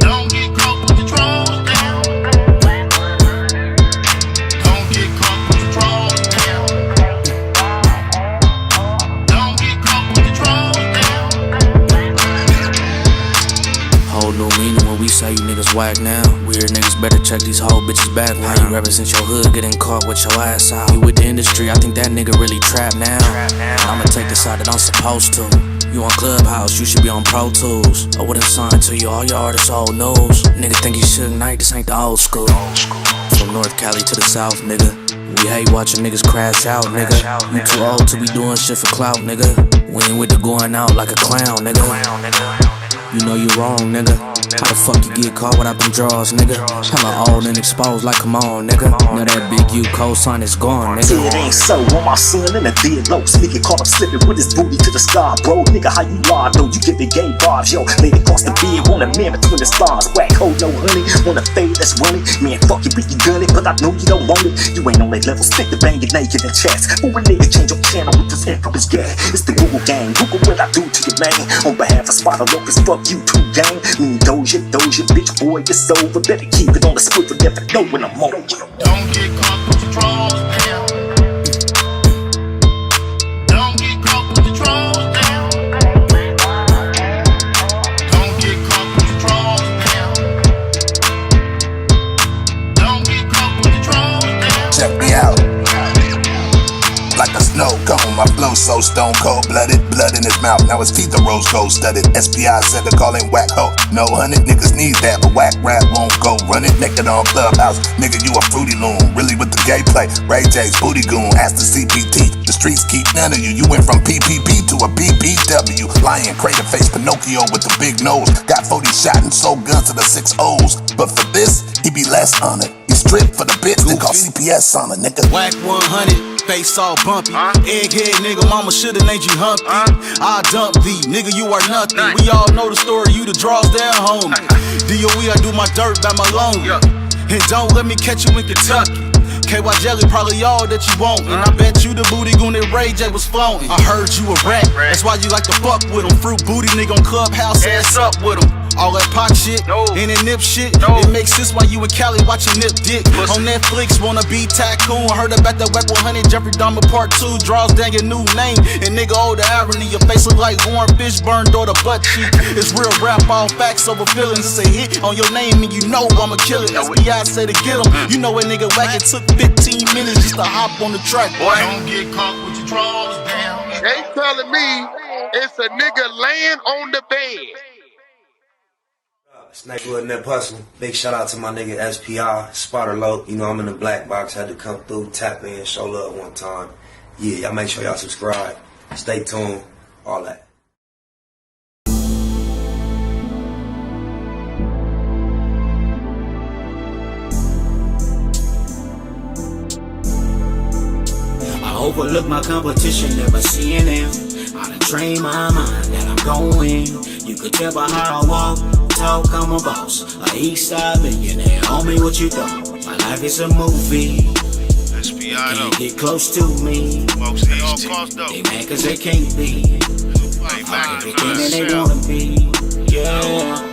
Don't get caught with the draws down. Don't get caught with the draws down. Don't get caught with the draws down. Whole new meaning when we say you niggas whack now. Weird niggas better check these whole bitches back. How you represent your hood, getting caught with your ass out. You with the industry, I think that nigga really trapped now. And I'ma take the side that I'm supposed to. You on Clubhouse, you should be on Pro Tools. I wouldn't sign to you, all your artists old news. Nigga think you should night, this ain't the old school. From North Cali to the South, nigga. We hate watching niggas crash out, nigga. You too old to be doing shit for clout, nigga. We ain't with the going out like a clown, nigga. You know you wrong, nigga. How the fuck you get caught without them draws, nigga? Hella old and exposed, like come on, nigga. Now that big U cosign is gone, nigga. It ain't so, on my son in a dead low. Nigga caught him slipping with his booty to the sky, bro. Nigga, how you lie, though? You get the gay bars, yo. Laid across the bed, want a man between the stars. Whack, hold no honey, want a fade that's running. Man, fuck you, you gun it, but I know you don't want it. You ain't on that level, stick to banging naked in chats. Who a nigga change your channel with this info is gay? It's the Google gang, Google what I do to your man. On behalf of Spider Locust, fuck you too, gang. Me and Doja, bitch boy, it's over. Better keep it on the swivel, never know when I'm on you. Don't get caught with the draws down. Don't get caught with the draws down. Don't get caught with the draws down. Don't get caught with the draws down. Check me out. Like a snow cone, my flow so stone cold blooded. Blood in his mouth, now his teeth are rose gold studded. SPI said to call him whack ho. No 100 niggas need that, but whack rap won't go running. Naked on Clubhouse, nigga you a fruity loon. Really with the gay play, Ray J's booty goon. Ask the CPT, the streets keep none of you. You went from PPP to a BBW. Lion, crater face, Pinocchio with the big nose. Got 40 shot and sold guns to the 6 O's. But for this, he be less honored. He stripped for the bitch, then call CPS on a nigga. Whack 100, face all bumpy. Egghead nigga, mama shoulda named you Humpty. I dump thee, nigga, you are nothing. We all know the story, you the draws down, homie. DOE, I do my dirt by my lonely. And don't let me catch you in Kentucky. KY Jelly, probably all that you want. And I bet you the booty goon that Ray J was flaunting. I heard you a rat, that's why you like to fuck with him. Fruit booty nigga on Clubhouse, ass up with him. All that pot shit, and that nip shit, it makes sense why you and Cali watching Nip Dick. On Netflix, wanna be tycoon. Heard about that Whack 100, Jeffrey Dahmer Part 2. Draws down your new name, and nigga, oh the irony. Your face look like Warren Fishburne, or the butt cheek. It's real rap, all facts over feelings. It's a hit on your name, and you know I'ma kill it. SBI say to get him. You know a nigga whack, it took 15 minutes just to hop on the track. Boy, don't get caught with your draws down. They telling me It's a nigga laying on the bed. Snakewood and Hussle. Big shout out to my nigga SPI, Spotter Low. You know I'm in the black box, had to come through, tap in, show love one time. Yeah, y'all make sure y'all subscribe. Stay tuned, all that. I overlook my competition, never seeing them. I done train my mind that I'm going. You could tell by how I walk, talk, I'm a boss. A east side millionaire, homie, what you thought? My life is a movie. SPI Can't get close to me. They mad cause they can't be everything that they wanna be. Yeah.